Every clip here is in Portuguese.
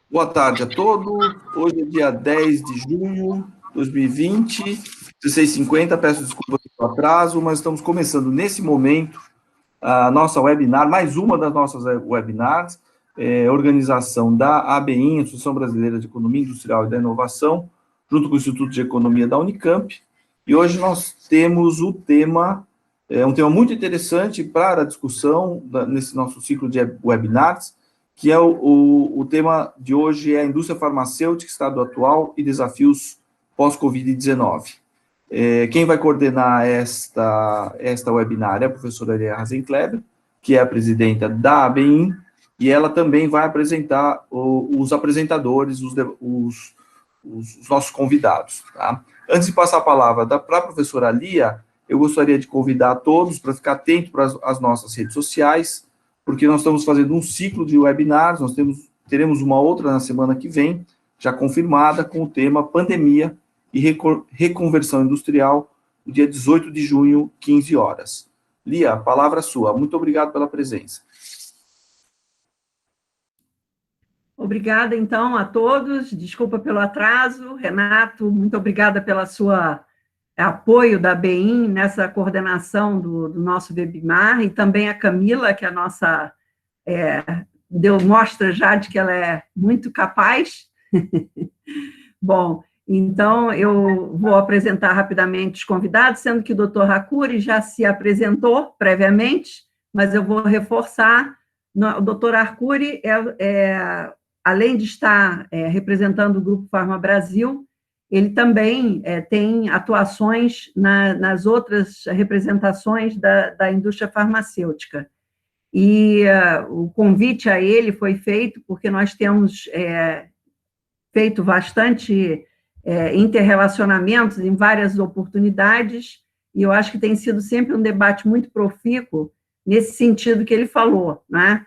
Boa tarde a todos. Hoje é dia 10 de junho de 2020, 16h50. Peço desculpas pelo atraso, mas estamos começando nesse momento a nossa webinar, mais uma das nossas webinars, organização da ABIN, Associação Brasileira de Economia Industrial e da Inovação, junto com o Instituto de Economia da Unicamp. E hoje nós temos o tema, um tema muito interessante para a discussão nesse nosso ciclo de webinars, que é o tema de hoje é a indústria farmacêutica, estado atual e desafios pós-Covid-19. Quem vai coordenar esta webinar é a professora Elia Razenkleber, que é a presidenta da ABIN, e ela também vai apresentar os apresentadores, os nossos convidados. Tá? Antes de passar a palavra para a professora Lia, eu gostaria de convidar a todos para ficar atento para as nossas redes sociais, porque nós estamos fazendo um ciclo de webinars, teremos uma outra na semana que vem, já confirmada, com o tema Pandemia e Reconversão Industrial, no dia 18 de junho, 15 horas. Lia, a palavra é sua. Muito obrigado pela presença. Obrigada, então, a todos. Desculpa pelo atraso. Renato, muito obrigada pela sua apoio da ABIN nessa coordenação do nosso webinar, e também a Camila, que é a nossa... deu mostra já de que ela é muito capaz. Bom, então eu vou apresentar rapidamente os convidados, sendo que o Dr. Arcuri já se apresentou previamente, mas eu vou reforçar. O Dr. Arcuri, além de estar representando o Grupo Farma Brasil, ele também tem atuações nas outras representações da indústria farmacêutica. E o convite a ele foi feito porque nós temos feito bastante interrelacionamentos em várias oportunidades, e eu acho que tem sido sempre um debate muito profícuo nesse sentido que ele falou, né?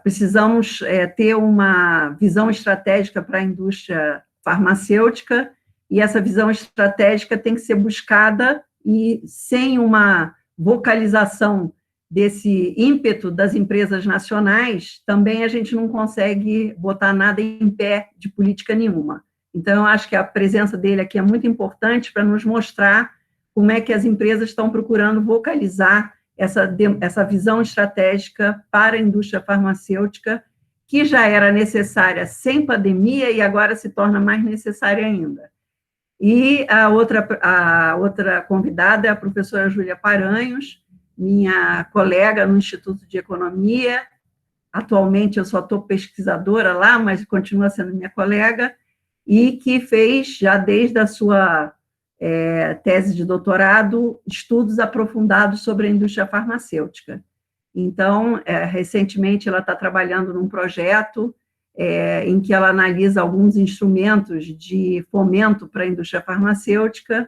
Precisamos ter uma visão estratégica para a indústria farmacêutica, e essa visão estratégica tem que ser buscada, e sem uma vocalização desse ímpeto das empresas nacionais, também a gente não consegue botar nada em pé de política nenhuma. Então, eu acho que a presença dele aqui é muito importante para nos mostrar como é que as empresas estão procurando vocalizar essa visão estratégica para a indústria farmacêutica, que já era necessária sem pandemia e agora se torna mais necessária ainda. E a outra convidada é a professora Júlia Paranhos, minha colega no Instituto de Economia. Atualmente eu só estou pesquisadora lá, mas continua sendo minha colega, e que fez, já desde a sua tese de doutorado, estudos aprofundados sobre a indústria farmacêutica. Então, recentemente, ela está trabalhando num projeto em que ela analisa alguns instrumentos de fomento para a indústria farmacêutica,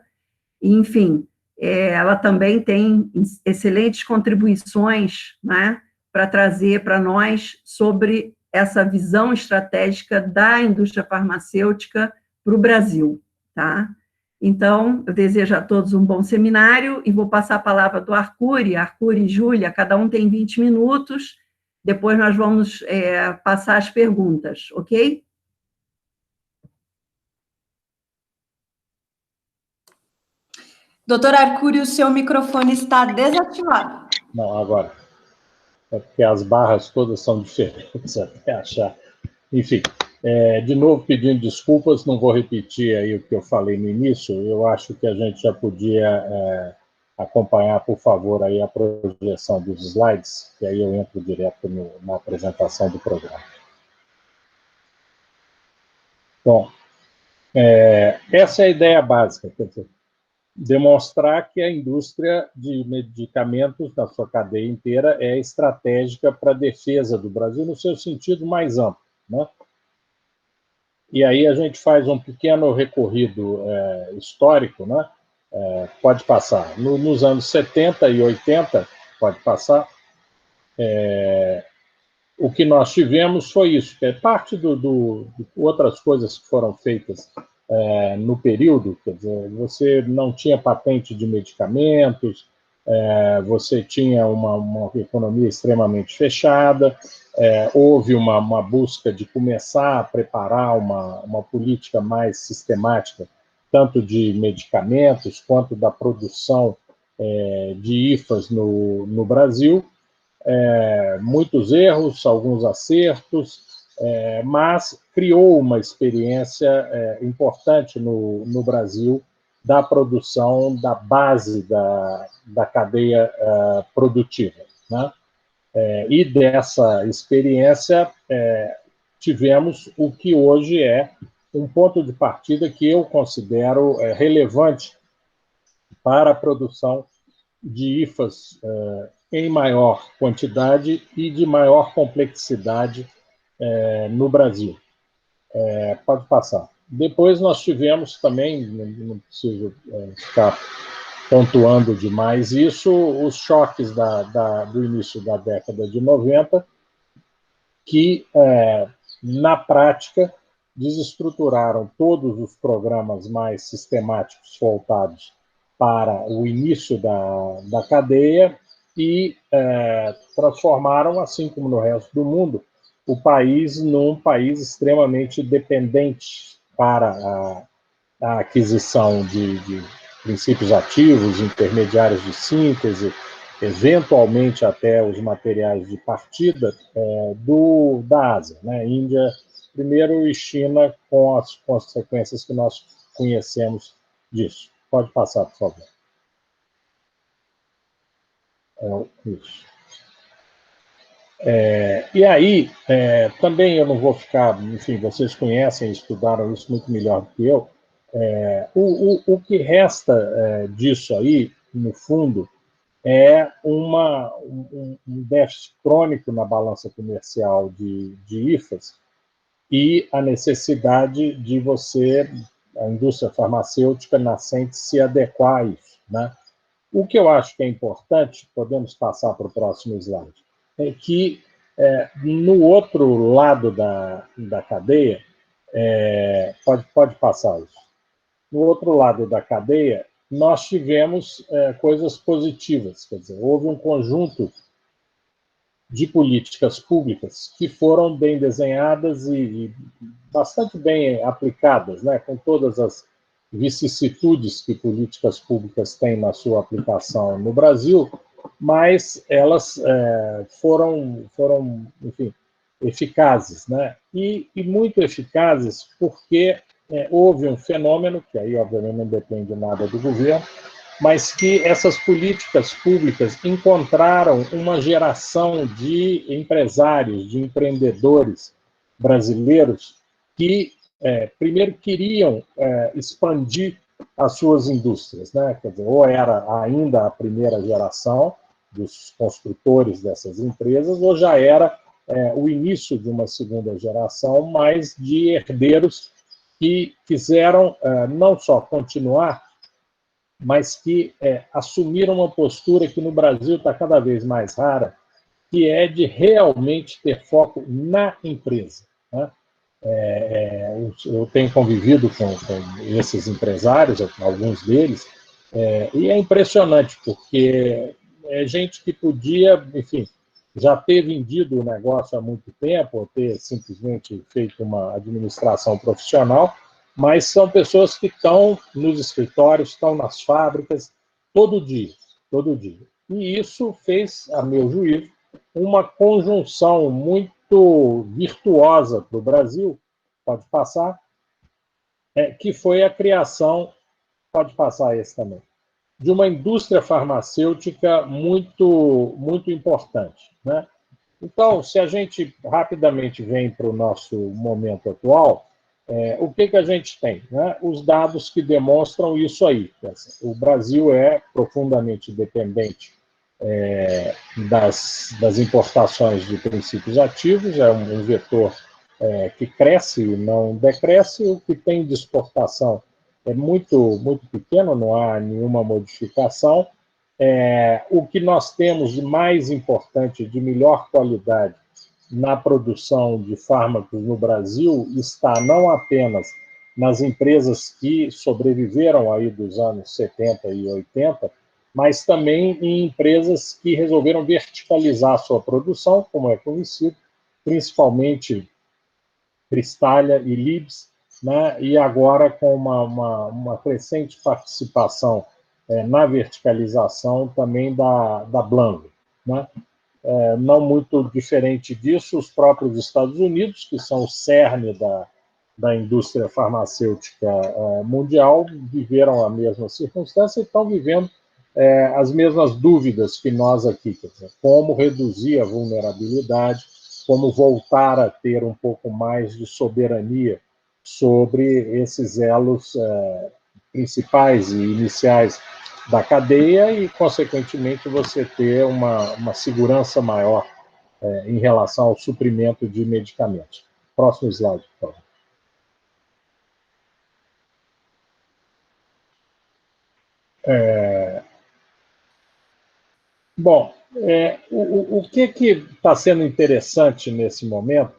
e, enfim, ela também tem excelentes contribuições, né, para trazer para nós sobre essa visão estratégica da indústria farmacêutica para o Brasil, tá? Então, eu desejo a todos um bom seminário e vou passar a palavra do Arcuri e Júlia, cada um tem 20 minutos, depois nós vamos passar as perguntas, ok? Doutor Arcuri, o seu microfone está desativado. Não, agora. É porque as barras todas são diferentes até achar. Enfim, de novo pedindo desculpas, não vou repetir aí o que eu falei no início, eu acho que a gente já podia acompanhar, por favor, aí a projeção dos slides, que aí eu entro direto na apresentação do programa. Bom, essa é a ideia básica, quer dizer, demonstrar que a indústria de medicamentos, na sua cadeia inteira, é estratégica para a defesa do Brasil no seu sentido mais amplo, né? E aí a gente faz um pequeno recorrido histórico, né? Pode passar. Nos anos 70 e 80, pode passar, o que nós tivemos foi isso, que é parte de outras coisas que foram feitas no período, quer dizer, você não tinha patente de medicamentos, você tinha uma economia extremamente fechada, houve uma busca de começar a preparar uma política mais sistemática, tanto de medicamentos quanto da produção de IFAs no Brasil. Muitos erros, alguns acertos, mas criou uma experiência importante no Brasil da produção da base da cadeia produtiva, né? E dessa experiência tivemos o que hoje é um ponto de partida que eu considero relevante para a produção de IFAs em maior quantidade e de maior complexidade no Brasil. Pode passar. Depois nós tivemos também, não preciso ficar pontuando demais isso, os choques do início da década de 90, que, na prática, desestruturaram todos os programas mais sistemáticos voltados para o início da cadeia e transformaram, assim como no resto do mundo, o país num país extremamente dependente para a aquisição de princípios ativos, intermediários de síntese, eventualmente até os materiais de partida da Ásia, né? Índia primeiro e China, com as consequências que nós conhecemos disso. Pode passar, por favor. Isso. E aí, também eu não vou ficar, enfim, vocês conhecem, estudaram isso muito melhor do que eu. O que resta disso aí, no fundo, é um déficit crônico na balança comercial de IFAs e a necessidade de a indústria farmacêutica nascente, se adequar a isso, né? O que eu acho que é importante, podemos passar para o próximo slide, é que no outro lado da cadeia, pode passar isso, no outro lado da cadeia, nós tivemos coisas positivas, quer dizer, houve um conjunto de políticas públicas que foram bem desenhadas e bastante bem aplicadas, né, com todas as vicissitudes que políticas públicas têm na sua aplicação no Brasil, mas elas foram, enfim, eficazes, né, e muito eficazes porque houve um fenômeno, que aí obviamente não depende nada do governo, mas que essas políticas públicas encontraram uma geração de empresários, de empreendedores brasileiros que, primeiro, queriam expandir as suas indústrias, né? Quer dizer, ou era ainda a primeira geração dos construtores dessas empresas, ou já era o início de uma segunda geração, mas de herdeiros que quiseram não só continuar, mas que assumiram uma postura que no Brasil está cada vez mais rara, que é de realmente ter foco na empresa, né? Eu tenho convivido com esses empresários, alguns deles, e é impressionante, porque é gente que podia, enfim, já ter vendido o negócio há muito tempo, ou ter simplesmente feito uma administração profissional, mas são pessoas que estão nos escritórios, estão nas fábricas, todo dia. E isso fez, a meu juízo, uma conjunção muito virtuosa para o Brasil, pode passar, que foi a criação, pode passar esse também, de uma indústria farmacêutica muito, muito importante, né? Então, se a gente rapidamente vem para o nosso momento atual, o que a gente tem, né? Os dados que demonstram isso aí. O Brasil é profundamente dependente das importações de princípios ativos, é um vetor que cresce e não decresce. O que tem de exportação é muito, muito pequeno, não há nenhuma modificação. O que nós temos de mais importante, de melhor qualidade na produção de fármacos no Brasil, está não apenas nas empresas que sobreviveram aí dos anos 70 e 80, mas também em empresas que resolveram verticalizar a sua produção, como é conhecido, principalmente Cristália e Libs, né, e agora com uma crescente participação na verticalização também da Blanco, né? Não muito diferente disso, os próprios Estados Unidos, que são o cerne da indústria farmacêutica mundial, viveram a mesma circunstância e estão vivendo as mesmas dúvidas que nós aqui, quer dizer, como reduzir a vulnerabilidade, como voltar a ter um pouco mais de soberania sobre esses elos principais e iniciais da cadeia e, consequentemente, você ter uma segurança maior em relação ao suprimento de medicamentos. Próximo slide, por favor. Bom, o que está sendo interessante nesse momento,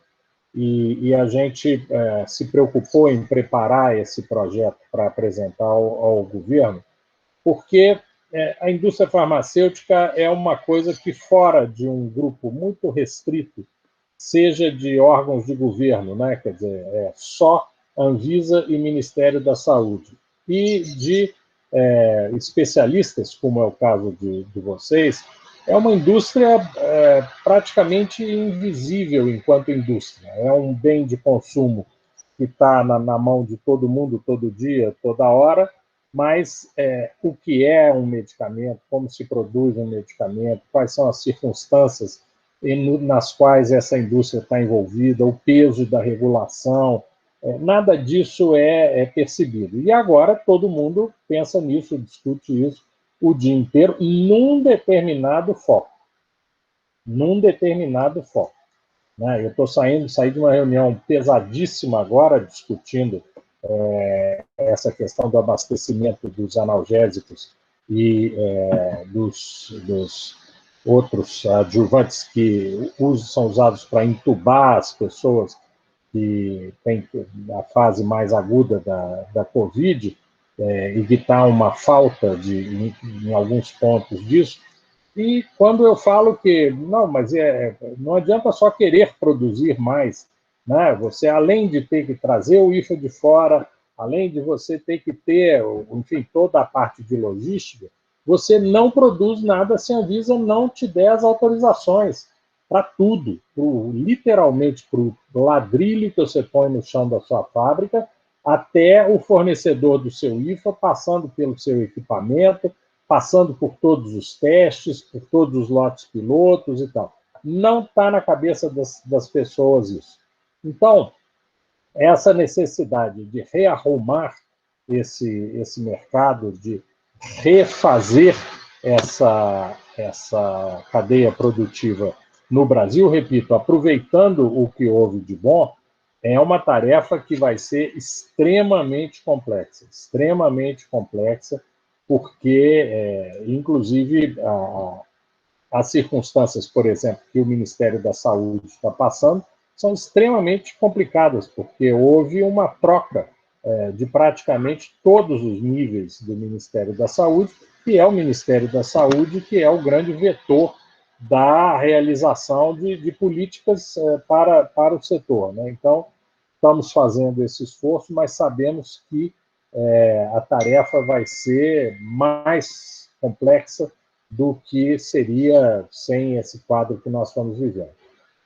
e a gente se preocupou em preparar esse projeto para apresentar ao governo, porque a indústria farmacêutica é uma coisa que, fora de um grupo muito restrito, seja de órgãos de governo, né? Quer dizer, só Anvisa e Ministério da Saúde, e de especialistas, como é o caso de vocês, é uma indústria praticamente invisível enquanto indústria. É um bem de consumo que está na mão de todo mundo, todo dia, toda hora, mas o que é um medicamento, como se produz um medicamento, quais são as circunstâncias nas quais essa indústria está envolvida, o peso da regulação, nada disso é percebido. E agora todo mundo pensa nisso, discute isso o dia inteiro, num determinado foco. Num determinado foco. Né? Eu estou saí de uma reunião pesadíssima agora, discutindo essa questão do abastecimento dos analgésicos e dos outros adjuvantes que são usados para entubar as pessoas que têm a fase mais aguda da Covid, evitar uma falta em alguns pontos disso. E quando eu falo que, não, mas não adianta só querer produzir mais, né? Você, além de ter que trazer o IFA de fora, além de você ter que ter, enfim, toda a parte de logística, você não produz nada se a Anvisa não te der as autorizações para tudo, literalmente para o ladrilho que você põe no chão da sua fábrica, até o fornecedor do seu IFA, passando pelo seu equipamento, passando por todos os testes, por todos os lotes pilotos e tal. Não está na cabeça das pessoas isso. Então, essa necessidade de rearrumar esse mercado, de refazer essa cadeia produtiva no Brasil, repito, aproveitando o que houve de bom, é uma tarefa que vai ser extremamente complexa, porque, inclusive, as circunstâncias, por exemplo, que o Ministério da Saúde está passando, são extremamente complicadas, porque houve uma troca de praticamente todos os níveis do Ministério da Saúde, que é o Ministério da Saúde, que é o grande vetor da realização de políticas para o setor, né? Então, estamos fazendo esse esforço, mas sabemos que a tarefa vai ser mais complexa do que seria sem esse quadro que nós estamos vivendo.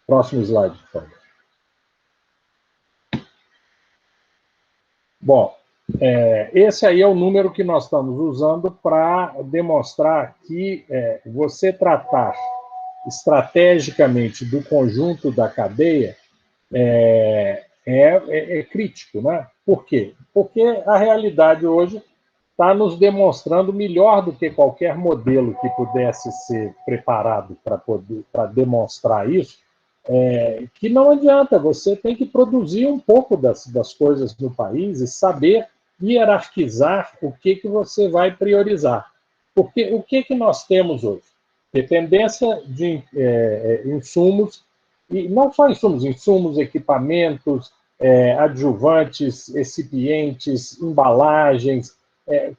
Próximo slide, por favor. Bom, esse aí é o número que nós estamos usando para demonstrar que você tratar estrategicamente do conjunto da cadeia é crítico, né? Por quê? Porque a realidade hoje está nos demonstrando melhor do que qualquer modelo que pudesse ser preparado para demonstrar isso, que não adianta, você tem que produzir um pouco das coisas no país e saber hierarquizar o que você vai priorizar. Porque o que nós temos hoje? Dependência de insumos, e não só insumos, equipamentos, adjuvantes, recipientes, embalagens,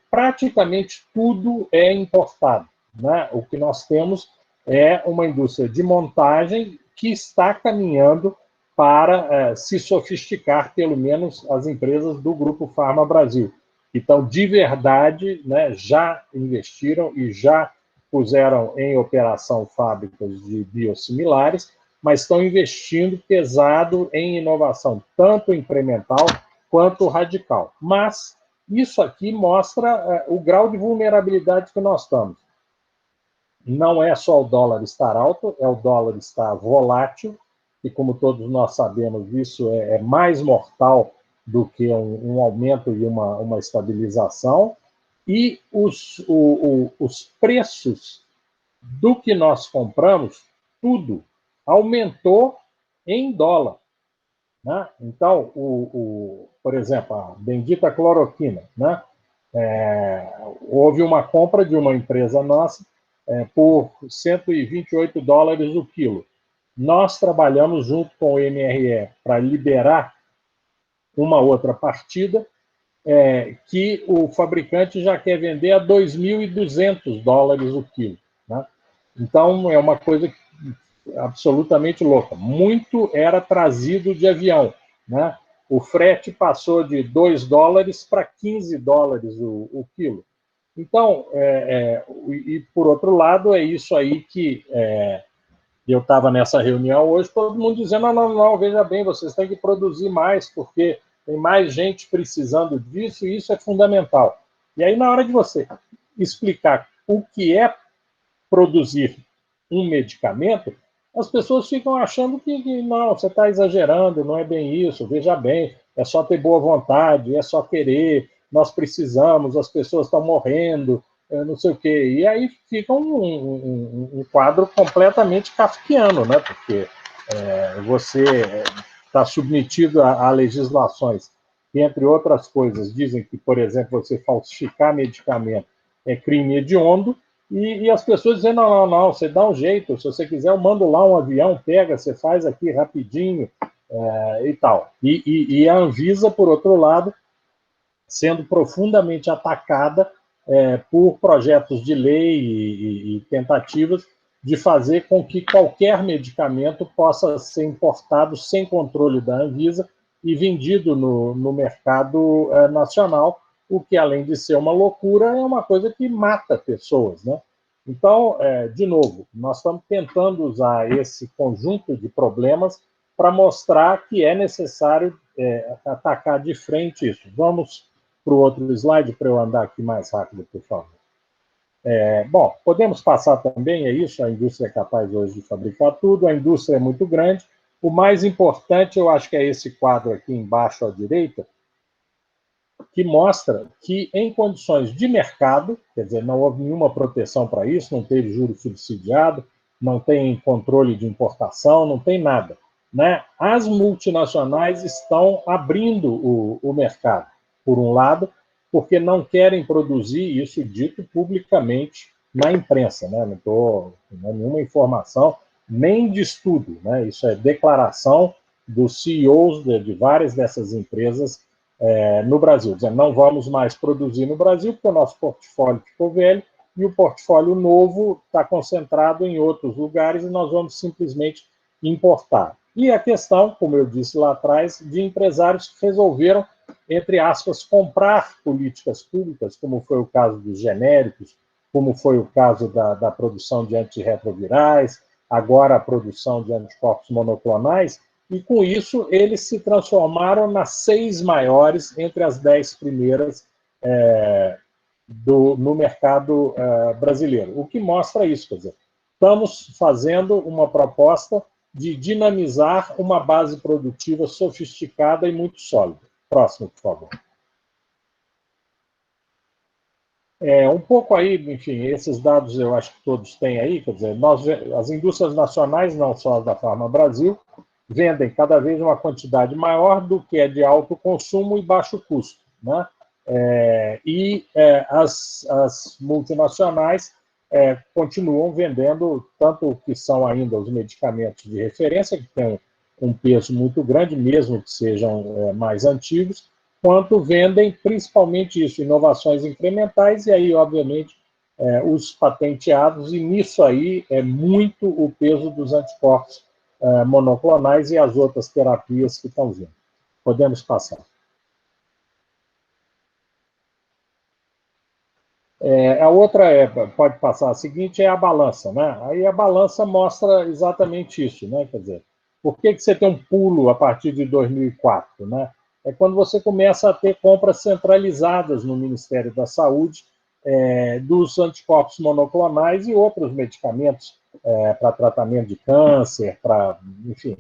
praticamente tudo é importado, né? O que nós temos é uma indústria de montagem que está caminhando para se sofisticar, pelo menos as empresas do Grupo Pharma Brasil. Então, de verdade, né, já investiram e já puseram em operação fábricas de biosimilares, mas estão investindo pesado em inovação, tanto incremental quanto radical. Mas isso aqui mostra o grau de vulnerabilidade que nós estamos. Não é só o dólar estar alto, é o dólar estar volátil, e como todos nós sabemos, isso é mais mortal do que um aumento e uma estabilização, e os preços do que nós compramos, tudo aumentou em dólar. Né? Então, por exemplo, a bendita cloroquina, né? Houve uma compra de uma empresa nossa por $128 o quilo. Nós trabalhamos junto com o MRE para liberar uma outra partida que o fabricante já quer vender a $2.200 o quilo. Né? Então, é uma coisa absolutamente louca. Muito era trazido de avião. Né? O frete passou de $2 para $15 o quilo. Então, e por outro lado, é isso aí que eu estava nessa reunião hoje, todo mundo dizendo, não, veja bem, vocês têm que produzir mais, porque tem mais gente precisando disso, e isso é fundamental. E aí, na hora de você explicar o que é produzir um medicamento, as pessoas ficam achando que não, você está exagerando, não é bem isso, veja bem, é só ter boa vontade, é só querer, nós precisamos, as pessoas estão morrendo, não sei o quê. E aí fica um quadro completamente kafkiano, né? Porque você está submetido a legislações que, entre outras coisas, dizem que, por exemplo, você falsificar medicamento é crime hediondo, e as pessoas dizem, não, você dá um jeito, se você quiser eu mando lá um avião, pega, você faz aqui rapidinho e tal. E a Anvisa, por outro lado, sendo profundamente atacada por projetos de lei e tentativas de fazer com que qualquer medicamento possa ser importado sem controle da Anvisa e vendido no mercado nacional, o que, além de ser uma loucura, é uma coisa que mata pessoas, né? Então, de novo, nós estamos tentando usar esse conjunto de problemas para mostrar que é necessário atacar de frente isso. Vamos para o outro slide, para eu andar aqui mais rápido, por favor. Bom, podemos passar também, é isso, a indústria é capaz hoje de fabricar tudo, a indústria é muito grande. O mais importante, eu acho que é esse quadro aqui embaixo à direita, que mostra que, em condições de mercado, quer dizer, não houve nenhuma proteção para isso, não teve juro subsidiado, não tem controle de importação, não tem nada. Né? As multinacionais estão abrindo o mercado, por um lado, porque não querem produzir isso dito publicamente na imprensa. Né? Não estou dando nenhuma informação, nem de estudo. Né? Isso é declaração dos CEOs de várias dessas empresas no Brasil, dizendo, não vamos mais produzir no Brasil, porque o nosso portfólio ficou velho, e o portfólio novo está concentrado em outros lugares, e nós vamos simplesmente importar. E a questão, como eu disse lá atrás, de empresários que resolveram, entre aspas, comprar políticas públicas, como foi o caso dos genéricos, como foi o caso da produção de antirretrovirais, agora a produção de anticorpos monoclonais, e com isso eles se transformaram nas 6 maiores entre as 10 primeiras no mercado brasileiro. O que mostra isso, quer dizer, estamos fazendo uma proposta de dinamizar uma base produtiva sofisticada e muito sólida. Próximo, por favor. Um pouco aí, enfim, esses dados eu acho que todos têm aí, quer dizer, as indústrias nacionais, não só as da Pharma Brasil, vendem cada vez uma quantidade maior do que é de alto consumo e baixo custo. Né? As multinacionais continuam vendendo tanto o que são ainda os medicamentos de referência, que têm um peso muito grande, mesmo que sejam mais antigos, quanto vendem principalmente isso, inovações incrementais, e aí, obviamente, os patenteados, e nisso aí é muito o peso dos anticorpos monoclonais e as outras terapias que estão vindo. Podemos passar. A outra pode passar a seguinte, é a balança, né? Aí a balança mostra exatamente isso, né? Quer dizer, por que você tem um pulo a partir de 2004, né? É quando você começa a ter compras centralizadas no Ministério da Saúde dos anticorpos monoclonais e outros medicamentos para tratamento de câncer, para, enfim,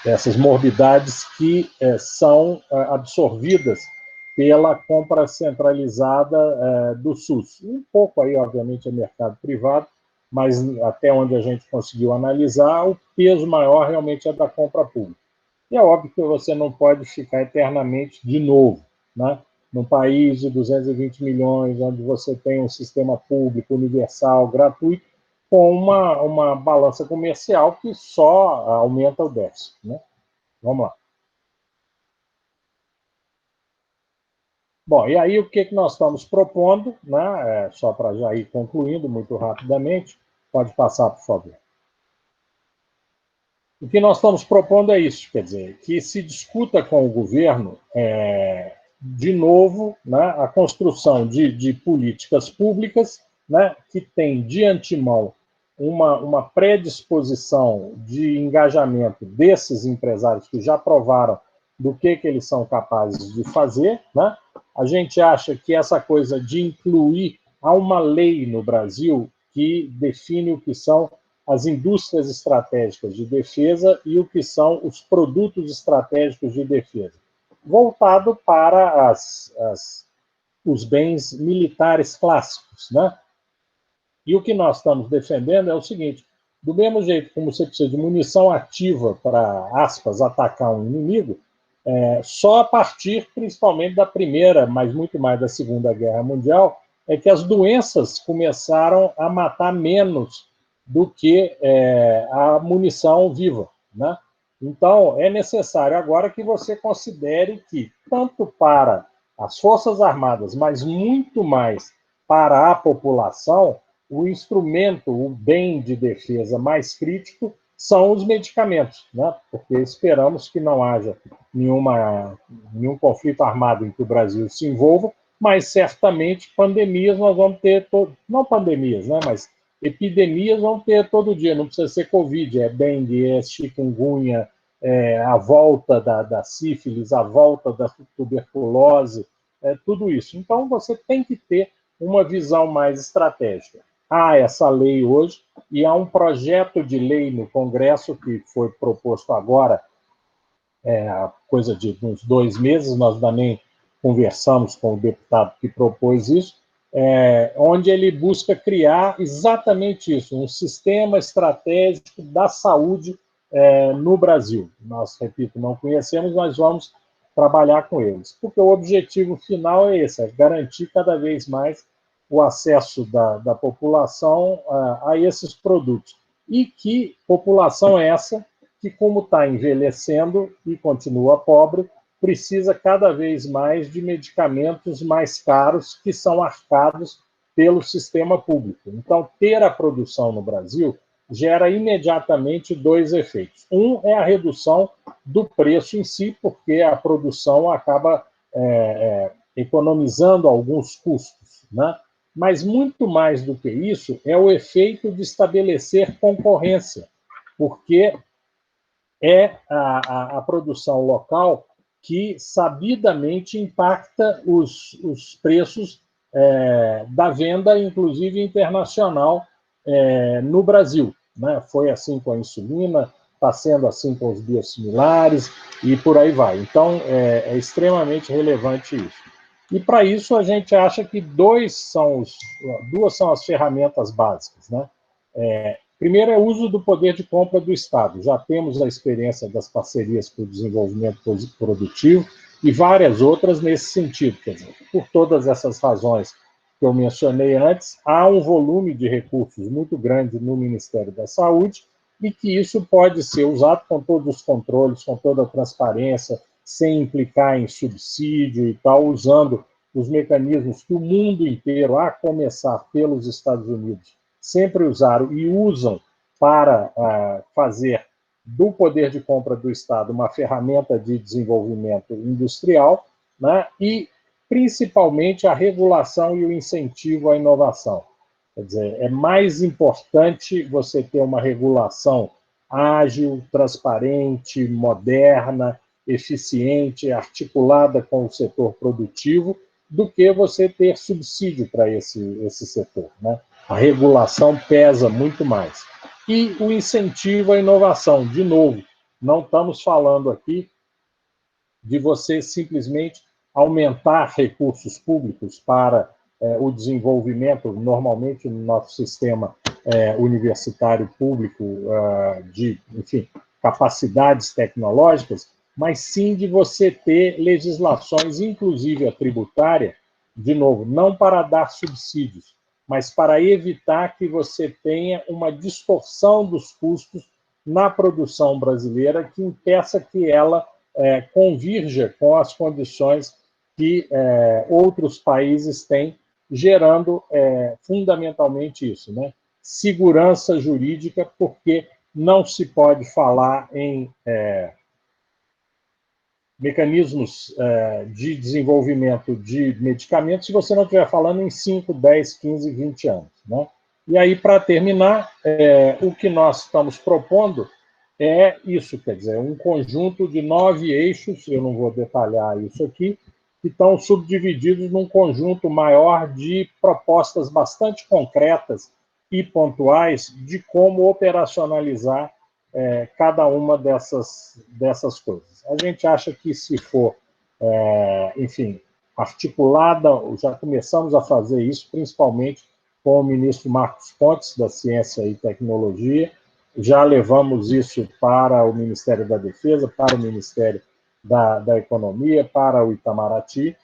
essas morbidades que são absorvidas pela compra centralizada do SUS. Um pouco aí, obviamente, é mercado privado, mas até onde a gente conseguiu analisar, o peso maior realmente é da compra pública. E é óbvio que você não pode ficar eternamente de novo, né? Num país de 220 milhões, onde você tem um sistema público universal, gratuito, com uma balança comercial que só aumenta o déficit, né? Vamos lá. Bom, e aí o que nós estamos propondo, né? Só para já ir concluindo muito rapidamente, pode passar, por favor. O que nós estamos propondo é isso, quer dizer, que se discuta com o governo, de novo, né, a construção de políticas públicas, né, que tem de antemão uma predisposição de engajamento desses empresários que já provaram do que eles são capazes de fazer, né? A gente acha que essa coisa de incluir, há uma lei no Brasil que define o que são as indústrias estratégicas de defesa e o que são os produtos estratégicos de defesa, voltado para os bens militares clássicos, né? E o que nós estamos defendendo é o seguinte: do mesmo jeito como você precisa de munição ativa para, aspas, atacar um inimigo, só a partir, principalmente, da Primeira, mas muito mais da Segunda Guerra Mundial, é que as doenças começaram a matar menos do que a munição viva, né? Então, é necessário agora que você considere que, tanto para as Forças Armadas, mas muito mais para a população, o instrumento, o bem de defesa mais crítico são os medicamentos, né? Porque esperamos que não haja nenhum conflito armado em que o Brasil se envolva, mas certamente pandemias nós vamos ter, não pandemias, né? Mas epidemias vão ter todo dia, não precisa ser Covid, é dengue, é chikungunya, a volta da sífilis, a volta da tuberculose, tudo isso. Então, você tem que ter uma visão mais estratégica. Há essa lei hoje, e há um projeto de lei no Congresso que foi proposto agora, coisa de uns 2 meses, nós também conversamos com o deputado que propôs isso, onde ele busca criar exatamente isso, um sistema estratégico da saúde no Brasil. Nós, repito, não conhecemos, mas vamos trabalhar com eles, porque o objetivo final é esse, é garantir cada vez mais o acesso da população a esses produtos. E que população é essa que, como está envelhecendo e continua pobre, precisa cada vez mais de medicamentos mais caros que são arcados pelo sistema público. Então, ter a produção no Brasil gera imediatamente 2 efeitos. Um é a redução do preço em si, porque a produção acaba economizando alguns custos, né? Mas muito mais do que isso é o efeito de estabelecer concorrência, porque é a produção local que sabidamente impacta os preços da venda, inclusive internacional, no Brasil, né? Foi assim com a insulina, está sendo assim com os biosimilares e por aí vai. Então, é extremamente relevante isso. E, para isso, a gente acha que duas são as ferramentas básicas, né? Primeiro é o uso do poder de compra do Estado. Já temos a experiência das parcerias para o desenvolvimento produtivo e várias outras nesse sentido. Quer dizer, por todas essas razões que eu mencionei antes, há um volume de recursos muito grande no Ministério da Saúde e que isso pode ser usado com todos os controles, com toda a transparência, sem implicar em subsídio e tal, usando os mecanismos que o mundo inteiro, a começar pelos Estados Unidos, sempre usaram e usam para fazer do poder de compra do Estado uma ferramenta de desenvolvimento industrial, né, e principalmente a regulação e o incentivo à inovação. Quer dizer, é mais importante você ter uma regulação ágil, transparente, moderna, eficiente, articulada com o setor produtivo, do que você ter subsídio para esse setor, né? A regulação pesa muito mais. E o incentivo à inovação, de novo, não estamos falando aqui de você simplesmente aumentar recursos públicos para o desenvolvimento, normalmente no nosso sistema universitário público, de, enfim, capacidades tecnológicas, mas sim de você ter legislações, inclusive a tributária, de novo, não para dar subsídios, mas para evitar que você tenha uma distorção dos custos na produção brasileira que impeça que ela convirja com as condições que outros países têm, gerando fundamentalmente isso, né? Segurança jurídica, porque não se pode falar em mecanismos de desenvolvimento de medicamentos se você não estiver falando em 5, 10, 15, 20 anos, né? E aí, para terminar, o que nós estamos propondo é isso, quer dizer, um conjunto de 9 eixos, eu não vou detalhar isso aqui, que estão subdivididos num conjunto maior de propostas bastante concretas e pontuais de como operacionalizar cada uma dessas coisas. A gente acha que se for, enfim, articulada, já começamos a fazer isso, principalmente com o ministro Marcos Pontes, da Ciência e Tecnologia, já levamos isso para o Ministério da Defesa, para o Ministério da Economia, para o Itamaraty,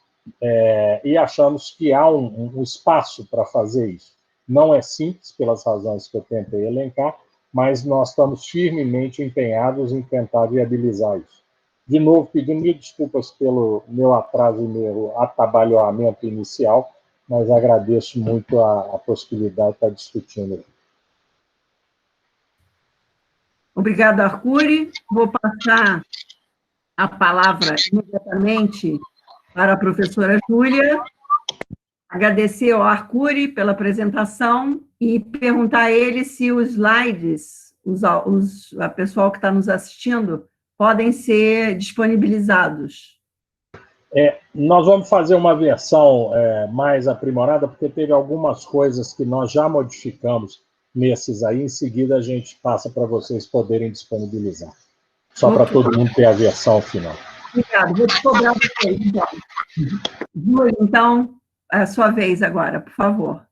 e achamos que há um espaço para fazer isso. Não é simples, pelas razões que eu tentei elencar, mas nós estamos firmemente empenhados em tentar viabilizar isso. De novo, pedindo mil desculpas pelo meu atraso e meu atabalhoamento inicial, mas agradeço muito a possibilidade de estar discutindo. Obrigada, Arcuri. Vou passar a palavra imediatamente para a professora Júlia, agradecer ao Arcuri pela apresentação e perguntar a ele se os slides, a pessoal que está nos assistindo, podem ser disponibilizados. Nós vamos fazer uma versão mais aprimorada, porque teve algumas coisas que nós já modificamos nesses aí, em seguida a gente passa para vocês poderem disponibilizar. Só para todo mundo ter a versão final. Obrigada, vou te cobrar vocês, então. Júlia, então, é a sua vez agora, por favor.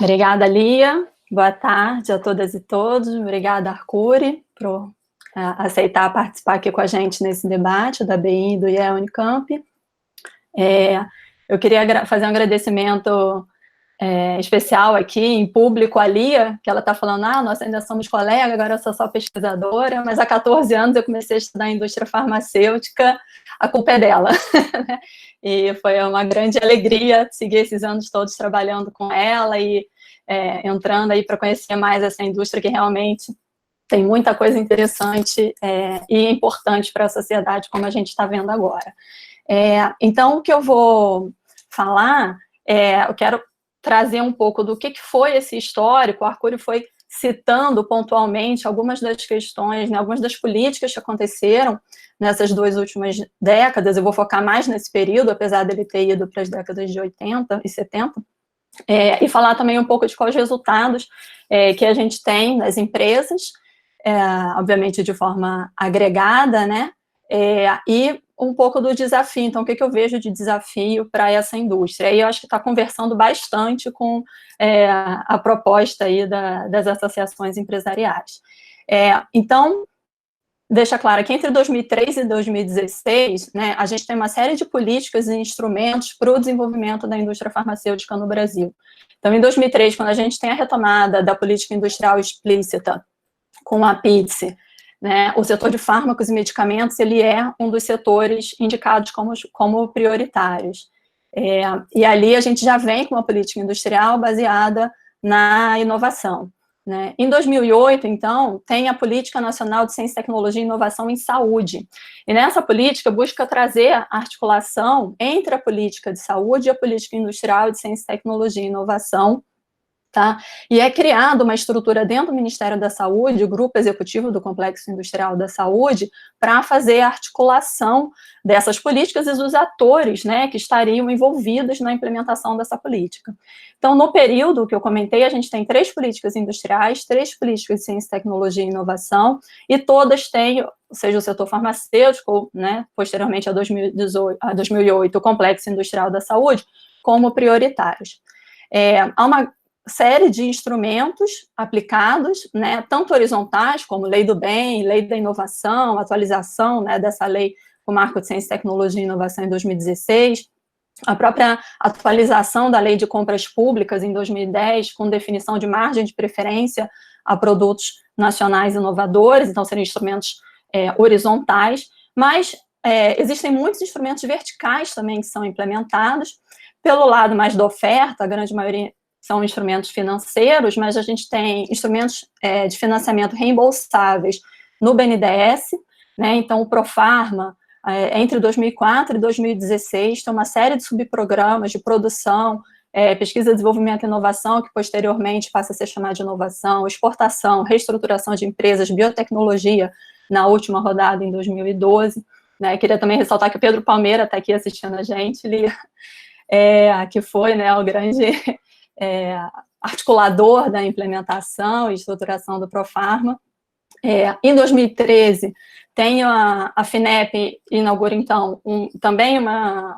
Obrigada, Lia. Boa tarde a todas e todos. Obrigada, Arcuri, por aceitar participar aqui com a gente nesse debate da BI e do IE Unicamp. Eu queria fazer um agradecimento especial aqui, em público, a Lia, que ela está falando, nós ainda somos colegas, agora eu sou só pesquisadora, mas há 14 anos eu comecei a estudar a indústria farmacêutica, a culpa é dela. E foi uma grande alegria seguir esses anos todos trabalhando com ela e entrando aí para conhecer mais essa indústria que realmente tem muita coisa interessante e importante para a sociedade, como a gente está vendo agora. Então, o que eu vou falar, eu quero trazer um pouco do que foi esse histórico. O Arcuri foi citando pontualmente algumas das questões, né, algumas das políticas que aconteceram nessas 2 últimas décadas. Eu vou focar mais nesse período, apesar dele ter ido para as décadas de 80 e 70, e falar também um pouco de quais resultados que a gente tem nas empresas, obviamente de forma agregada, né, e um pouco do desafio. Então, o que eu vejo de desafio para essa indústria? E eu acho que está conversando bastante com a proposta aí das associações empresariais. Então, deixa claro que entre 2003 e 2016, né, a gente tem uma série de políticas e instrumentos para o desenvolvimento da indústria farmacêutica no Brasil. Então, em 2003, quando a gente tem a retomada da política industrial explícita com a PITSE, né, o setor de fármacos e medicamentos, ele é um dos setores indicados como prioritários. E ali a gente já vem com uma política industrial baseada na inovação, né? Em 2008, então, tem a Política Nacional de Ciência, Tecnologia e Inovação em Saúde. E nessa política busca trazer a articulação entre a política de saúde e a política industrial de Ciência, Tecnologia e Inovação, tá? E é criada uma estrutura dentro do Ministério da Saúde, o Grupo Executivo do Complexo Industrial da Saúde, para fazer a articulação dessas políticas e dos atores, né, que estariam envolvidos na implementação dessa política. Então, no período que eu comentei, a gente tem 3 políticas industriais, 3 políticas de ciência, tecnologia e inovação, e todas têm, seja o setor farmacêutico, né, posteriormente a 2008, o Complexo Industrial da Saúde, como prioritários. Há uma série de instrumentos aplicados, né, tanto horizontais, como Lei do Bem, Lei da Inovação, atualização, né, dessa lei, o Marco de Ciência, Tecnologia e Inovação em 2016, a própria atualização da Lei de Compras Públicas em 2010, com definição de margem de preferência a produtos nacionais inovadores, então seriam instrumentos horizontais, mas existem muitos instrumentos verticais também que são implementados. Pelo lado mais da oferta, a grande maioria são instrumentos financeiros, mas a gente tem instrumentos de financiamento reembolsáveis no BNDES, né? Então o Profarma, entre 2004 e 2016, tem uma série de subprogramas de produção, pesquisa, desenvolvimento e inovação, que posteriormente passa a ser chamada de inovação, exportação, reestruturação de empresas, biotecnologia, na última rodada em 2012. Né? Queria também ressaltar que o Pedro Palmeira está aqui assistindo a gente, ele que foi, né, o grande articulador da implementação e estruturação do Profarma. Em 2013, tem a FINEP inaugura, então, também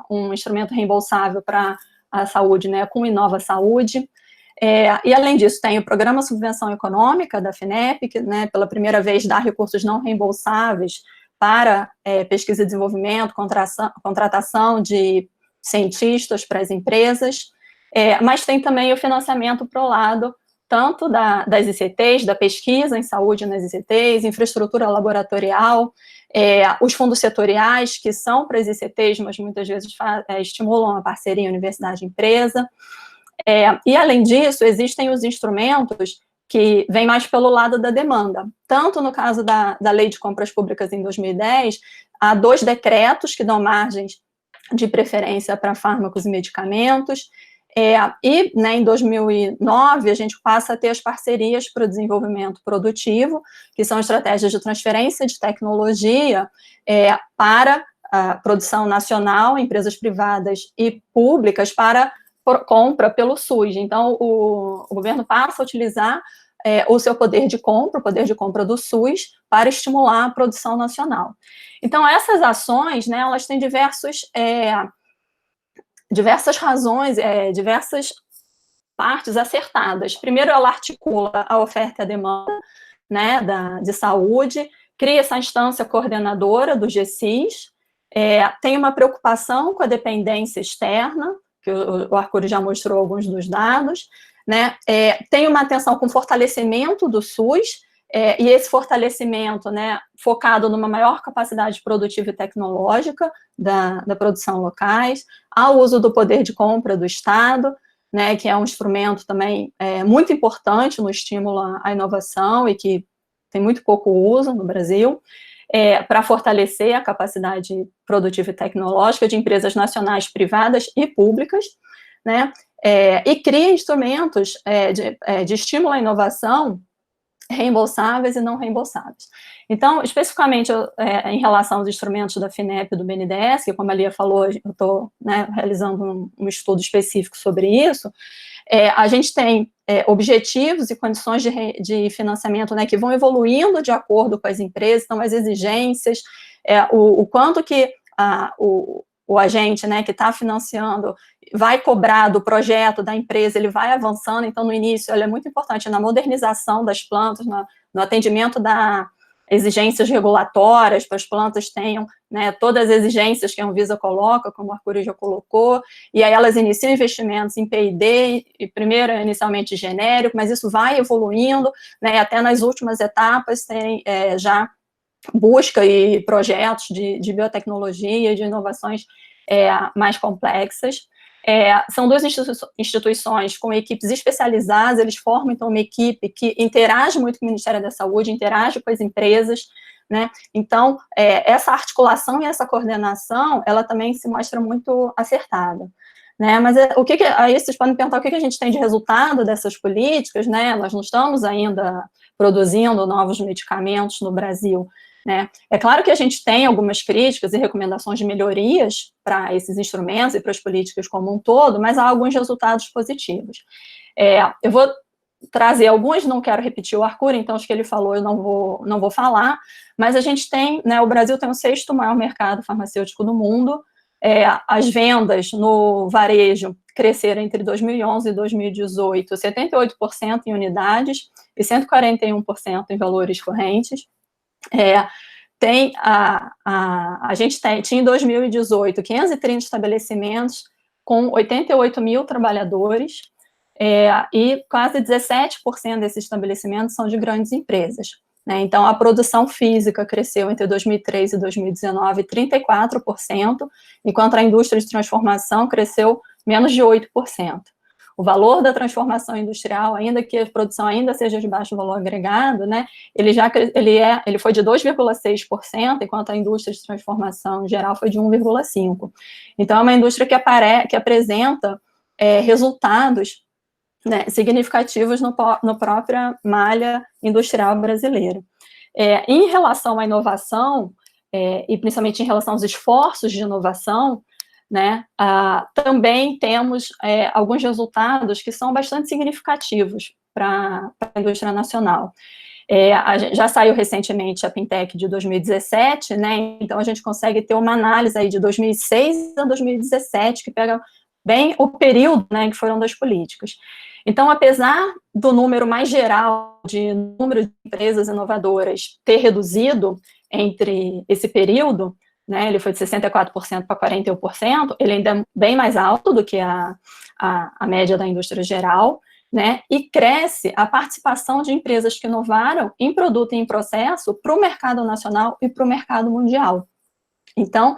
um instrumento reembolsável para a saúde, né, com Inova Saúde. E, além disso, tem o Programa Subvenção Econômica da FINEP, que, né, pela primeira vez, dá recursos não reembolsáveis para pesquisa e desenvolvimento, contratação de cientistas para as empresas, mas tem também o financiamento para o lado tanto das ICTs, da pesquisa em saúde nas ICTs, infraestrutura laboratorial, os fundos setoriais, que são para as ICTs, mas muitas vezes estimulam a parceria universidade-empresa. E, além disso, existem os instrumentos que vêm mais pelo lado da demanda. Tanto no caso da Lei de Compras Públicas em 2010, há 2 decretos que dão margens de preferência para fármacos e medicamentos, e, né, em 2009, a gente passa a ter as parcerias para o desenvolvimento produtivo, que são estratégias de transferência de tecnologia para a produção nacional, empresas privadas e públicas, para compra pelo SUS. Então, o governo passa a utilizar o seu poder de compra, o poder de compra do SUS, para estimular a produção nacional. Então, essas ações, né, elas têm diversas razões, diversas partes acertadas. Primeiro, ela articula a oferta e a demanda, né, de saúde, cria essa instância coordenadora do GCIS, tem uma preocupação com a dependência externa, que o Arcuri já mostrou alguns dos dados, né, tem uma atenção com o fortalecimento do SUS, e esse fortalecimento, né, focado numa maior capacidade produtiva e tecnológica da produção locais, ao uso do poder de compra do Estado, né, que é um instrumento também muito importante no estímulo à inovação e que tem muito pouco uso no Brasil, para fortalecer a capacidade produtiva e tecnológica de empresas nacionais, privadas e públicas, né, e cria instrumentos de estímulo à inovação reembolsáveis e não reembolsáveis. Então, especificamente em relação aos instrumentos da FINEP e do BNDES, que, como a Lia falou, eu estou, né, realizando um estudo específico sobre isso, a gente tem objetivos e condições de financiamento, né, que vão evoluindo de acordo com as empresas, então as exigências, o quanto que o agente, né, que está financiando vai cobrar do projeto da empresa, ele vai avançando. Então, no início, ele é muito importante na modernização das plantas, no atendimento exigências regulatórias, para as plantas tenham, né, todas as exigências que a Anvisa coloca, como a Arcuri já colocou, e aí elas iniciam investimentos em P&D, e primeiro inicialmente genérico, mas isso vai evoluindo, né, até nas últimas etapas tem já busca e projetos de biotecnologia e de inovações mais complexas. São duas instituições com equipes especializadas, eles formam, então, uma equipe que interage muito com o Ministério da Saúde, interage com as empresas, né? Então, essa articulação e essa coordenação, ela também se mostra muito acertada, né? Mas aí vocês podem perguntar o que a gente tem de resultado dessas políticas, né? Nós não estamos ainda produzindo novos medicamentos no Brasil, né? É claro que a gente tem algumas críticas e recomendações de melhorias para esses instrumentos e para as políticas como um todo, mas há alguns resultados positivos. Eu vou trazer alguns, não quero repetir o Arcuri, então os que ele falou eu não vou falar, mas a gente tem, né, o Brasil tem o 6º maior mercado farmacêutico do mundo, as vendas no varejo cresceram entre 2011 e 2018, 78% em unidades e 141% em valores correntes. A gente tinha em 2018 530 estabelecimentos com 88 mil trabalhadores, e quase 17% desses estabelecimentos são de grandes empresas, né? Então, a produção física cresceu entre 2003 e 2019 34%, enquanto a indústria de transformação cresceu menos de 8%. O valor da transformação industrial, ainda que a produção ainda seja de baixo valor agregado, né, ele foi de 2,6%, enquanto a indústria de transformação em geral foi de 1,5%. Então, é uma indústria que apresenta resultados, né, significativos no própria malha industrial brasileira. Em relação à inovação, e principalmente em relação aos esforços de inovação, né, também temos alguns resultados que são bastante significativos para a indústria nacional. Já saiu recentemente a Pintec de 2017, né, então a gente consegue ter uma análise aí de 2006 a 2017, que pega bem o período, né, que foram das políticas. Então, apesar do número mais geral de número de empresas inovadoras ter reduzido entre esse período, né, ele foi de 64% para 41%, ele ainda é bem mais alto do que a média da indústria geral, né, e cresce a participação de empresas que inovaram em produto e em processo para o mercado nacional e para o mercado mundial. Então,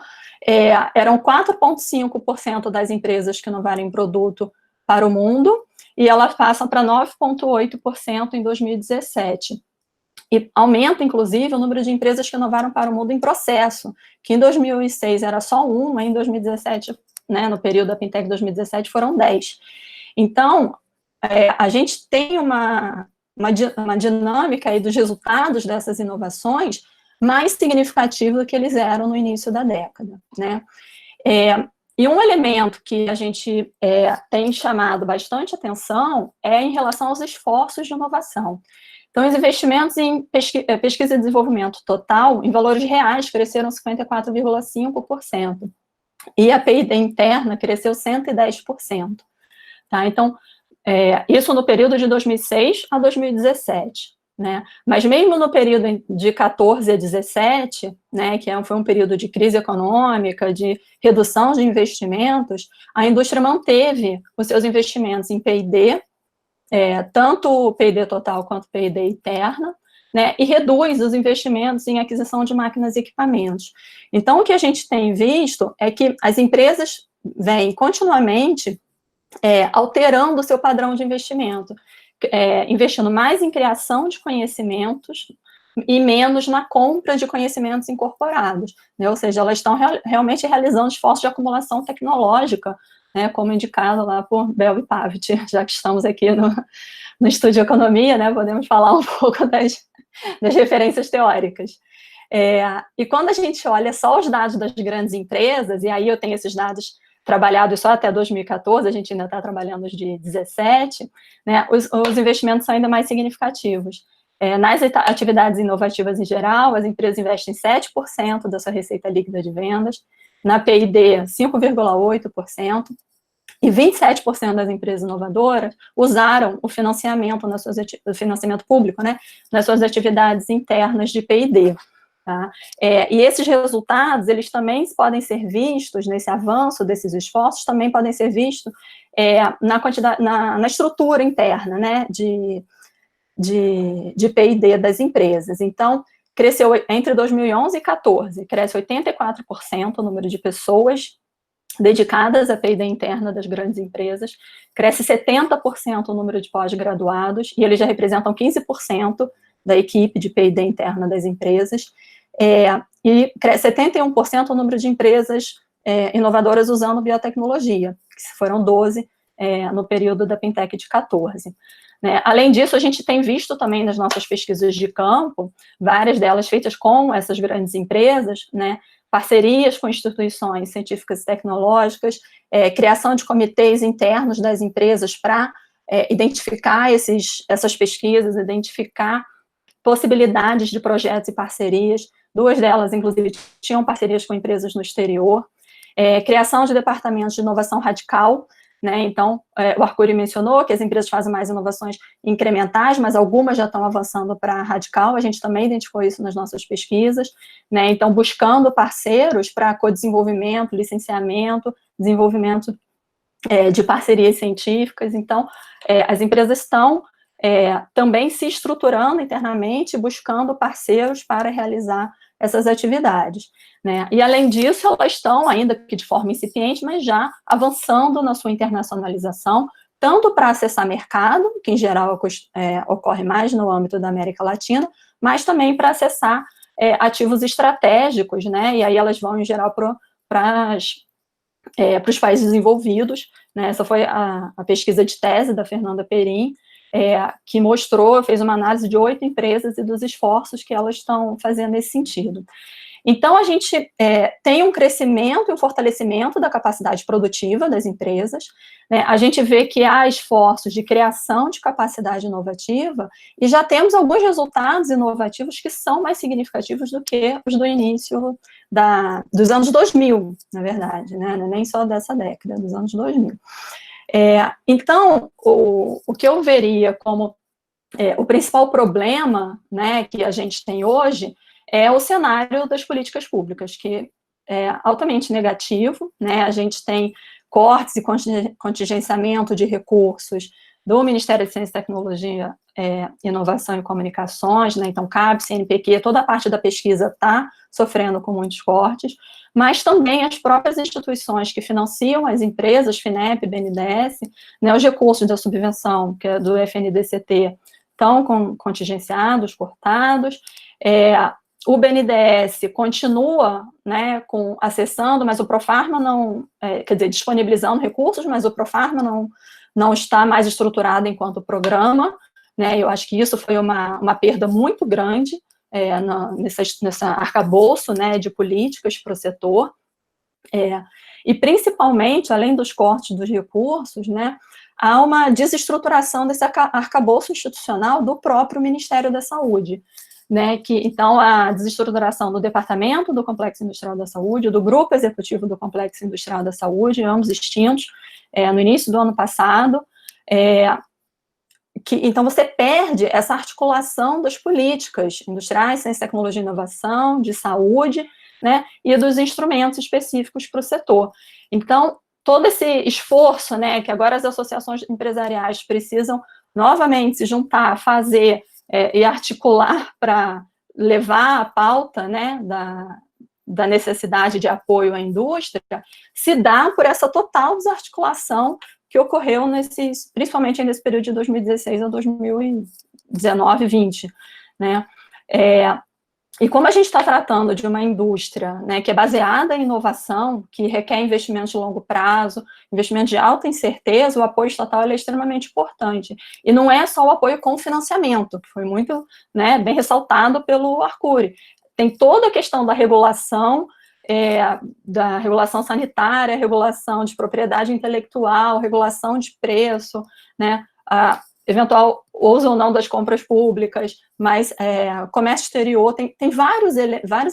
eram 4,5% das empresas que inovaram em produto para o mundo, e elas passam para 9,8% em 2017. E aumenta, inclusive, o número de empresas que inovaram para o mundo em processo, que em 2006 era só uma, em 2017, né, no período da Pintec 2017, foram 10. Então, a gente tem uma dinâmica aí dos resultados dessas inovações mais significativa do que eles eram no início da década, né? E um elemento que a gente tem chamado bastante atenção é em relação aos esforços de inovação. Então, os investimentos em pesquisa e desenvolvimento total, em valores reais, cresceram 54,5%. E a P&D interna cresceu 110%. Tá? Então, isso no período de 2006 a 2017. Né? Mas mesmo no período de 14 a 17, né, que foi um período de crise econômica, de redução de investimentos, a indústria manteve os seus investimentos em P&D, tanto o P&D total quanto o P&D interna, né, e reduz os investimentos em aquisição de máquinas e equipamentos. Então, o que a gente tem visto é que as empresas vêm continuamente alterando o seu padrão de investimento, investindo mais em criação de conhecimentos e menos na compra de conhecimentos incorporados, né? Ou seja, elas estão realmente realizando esforços de acumulação tecnológica, né, como indicado lá por Bell e Pavitt, já que estamos aqui no Estúdio de Economia, né, podemos falar um pouco das referências teóricas. E quando a gente olha só os dados das grandes empresas, e aí eu tenho esses dados trabalhados só até 2014, a gente ainda está trabalhando os de 17, né, os investimentos são ainda mais significativos. Nas atividades inovativas em geral, as empresas investem 7% da sua receita líquida de vendas, na P&D, 5,8%, e 27% das empresas inovadoras usaram o financiamento, o financiamento público, né, nas suas atividades internas de P&D. Tá? E esses resultados, eles também podem ser vistos, nesse avanço desses esforços, também podem ser vistos na estrutura interna, né, de P&D das empresas. Então, cresceu entre 2011 e 2014, cresce 84% o número de pessoas dedicadas à P&D interna das grandes empresas, cresce 70% o número de pós-graduados, e eles já representam 15% da equipe de P&D interna das empresas, e cresce 71% o número de empresas inovadoras usando biotecnologia, que foram 12 no período da Pintec de 14. Né? Além disso, a gente tem visto também nas nossas pesquisas de campo, várias delas feitas com essas grandes empresas, né, parcerias com instituições científicas e tecnológicas, criação de comitês internos das empresas para identificar essas pesquisas, identificar possibilidades de projetos e parcerias. 2 delas, inclusive, tinham parcerias com empresas no exterior, criação de departamentos de inovação radical, né? Então, o Arcuri mencionou que as empresas fazem mais inovações incrementais, mas algumas já estão avançando para radical, a gente também identificou isso nas nossas pesquisas, né? Então, buscando parceiros para co-desenvolvimento, licenciamento, desenvolvimento de parcerias científicas. Então, as empresas estão também se estruturando internamente, buscando parceiros para realizar essas atividades, né? E, além disso, elas estão, ainda que de forma incipiente, mas já avançando na sua internacionalização, tanto para acessar mercado, que em geral ocorre mais no âmbito da América Latina, mas também para acessar ativos estratégicos, né? E aí elas vão, em geral, para os países desenvolvidos, né? Essa foi a pesquisa de tese da Fernanda Perim, que fez uma análise de 8 empresas e dos esforços que elas estão fazendo nesse sentido. Então, a gente tem um crescimento e um fortalecimento da capacidade produtiva das empresas, né? A gente vê que há esforços de criação de capacidade inovativa e já temos alguns resultados inovativos que são mais significativos do que os do início dos anos 2000, na verdade, né? Nem só dessa década, dos anos 2000. Então, o que eu veria como o principal problema, né, que a gente tem hoje é o cenário das políticas públicas, que é altamente negativo, né? A gente tem cortes e contingenciamento de recursos do Ministério de Ciência e Tecnologia, Inovação e Comunicações, né? Então, CAPES, CNPq, toda a parte da pesquisa está sofrendo com muitos cortes, mas também as próprias instituições que financiam as empresas, FINEP, BNDES, né, os recursos da subvenção, que é do FNDCT, estão contingenciados, cortados. O BNDES continua, né, acessando, mas o Profarma não, disponibilizando recursos, mas o Profarma não está mais estruturado enquanto programa, né? Eu acho que isso foi uma perda muito grande nessa arcabouço, né, de políticas para o setor, e principalmente, além dos cortes dos recursos, né, há uma desestruturação desse arcabouço institucional do próprio Ministério da Saúde, né, então, a desestruturação do Departamento do Complexo Industrial da Saúde, do Grupo Executivo do Complexo Industrial da Saúde, ambos extintos, no início do ano passado, então você perde essa articulação das políticas industriais, ciência, tecnologia e inovação, de saúde, né, e dos instrumentos específicos para o setor. Então, todo esse esforço, né, que agora as associações empresariais precisam novamente se juntar, fazer e articular para levar a pauta, né, da necessidade de apoio à indústria, se dá por essa total desarticulação que ocorreu principalmente nesse período de 2016 a 2019, 20, né? E como a gente está tratando de uma indústria, né, que é baseada em inovação, que requer investimentos de longo prazo, investimentos de alta incerteza, o apoio estatal é extremamente importante. E não é só o apoio com financiamento, que foi muito, né, bem ressaltado pelo Arcuri. Tem toda a questão da regulação sanitária, regulação de propriedade intelectual, regulação de preço, né, a eventual uso ou não das compras públicas, mas comércio exterior, tem vários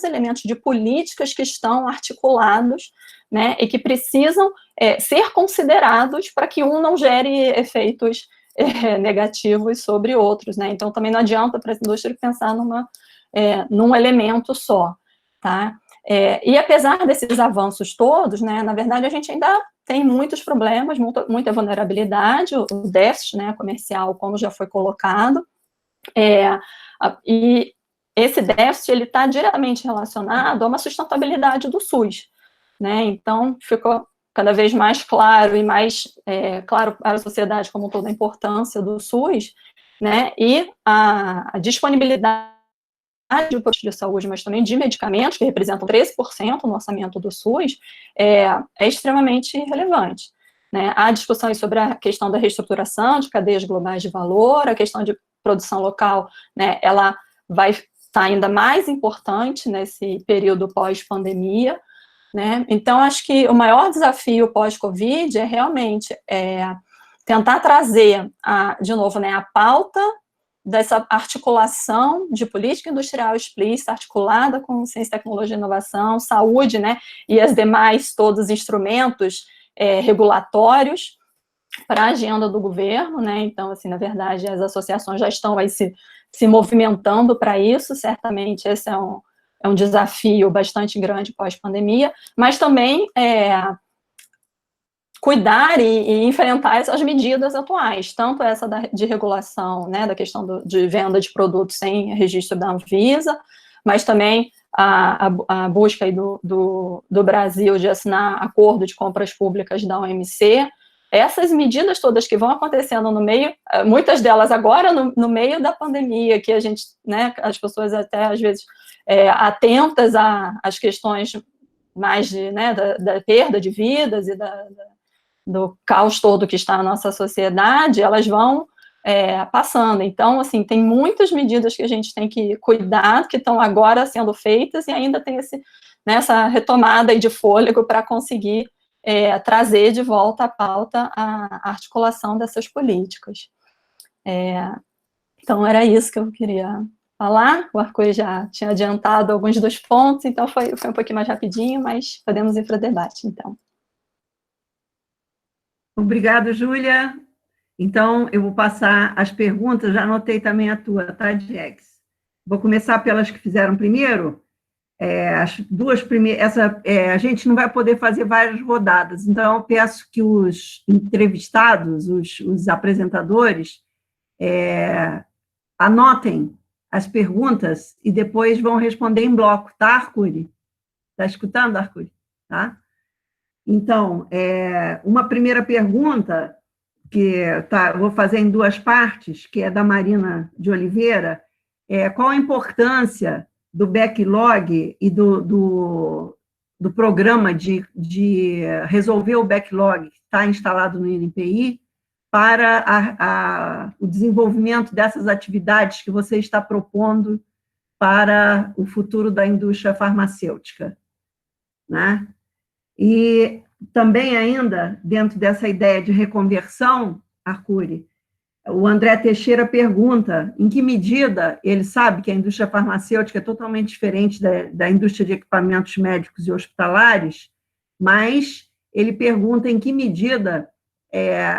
elementos de políticas que estão articulados, né, e que precisam ser considerados para que um não gere efeitos negativos sobre outros, né? Então, também não adianta para a indústria pensar num elemento só, tá? E apesar desses avanços todos, né, na verdade, a gente ainda tem muitos problemas, muita vulnerabilidade, o déficit, né, comercial, como já foi colocado, e esse déficit, ele está diretamente relacionado a uma sustentabilidade do SUS, né? Então, ficou cada vez mais claro e mais claro para a sociedade como toda a importância do SUS, né? E a disponibilidade de postos de saúde, mas também de medicamentos, que representam 13% no orçamento do SUS, é extremamente relevante, né? Há discussões sobre a questão da reestruturação de cadeias globais de valor, a questão de produção local, né? Ela vai estar ainda mais importante nesse período pós-pandemia, né? Então, acho que o maior desafio pós-Covid é realmente tentar trazer, de novo, né, a pauta dessa articulação de política industrial explícita, articulada com ciência, tecnologia e inovação, saúde, né, e as demais, todos os instrumentos regulatórios para a agenda do governo, né? Então, assim, na verdade, as associações já estão aí se movimentando para isso, certamente esse é um desafio bastante grande pós-pandemia, mas também cuidar e enfrentar essas medidas atuais, tanto essa de regulação, né, da questão de venda de produtos sem registro da Anvisa, mas também a busca aí do Brasil de assinar acordo de compras públicas da OMC. Essas medidas todas que vão acontecendo no meio, muitas delas agora no meio da pandemia, que a gente, né, as pessoas até às vezes atentas às questões mais da perda de vidas e do caos todo que está na nossa sociedade, elas vão passando. Então, assim, tem muitas medidas que a gente tem que cuidar, que estão agora sendo feitas, e ainda tem essa retomada aí de fôlego para conseguir trazer de volta à pauta a articulação dessas políticas. Então, era isso que eu queria falar. O Arcuri já tinha adiantado alguns dos pontos, então foi um pouquinho mais rapidinho, mas podemos ir para o debate, então. Obrigada, Júlia. Então, eu vou passar as perguntas, já anotei também a tua, tá, Diegues? Vou começar pelas que fizeram primeiro. As duas primeiras, a gente não vai poder fazer várias rodadas, então eu peço que os entrevistados, os apresentadores, anotem as perguntas e depois vão responder em bloco, tá, Arcuri? Está escutando, Arcuri? Tá? Então, uma primeira pergunta, eu vou fazer em duas partes, que é da Marina de Oliveira, qual a importância do backlog e do programa de resolver o backlog que está instalado no INPI para o desenvolvimento dessas atividades que você está propondo para o futuro da indústria farmacêutica, né? E também ainda, dentro dessa ideia de reconversão, Arcuri, o André Teixeira pergunta em que medida ele sabe que a indústria farmacêutica é totalmente diferente da indústria de equipamentos médicos e hospitalares, mas ele pergunta em que medida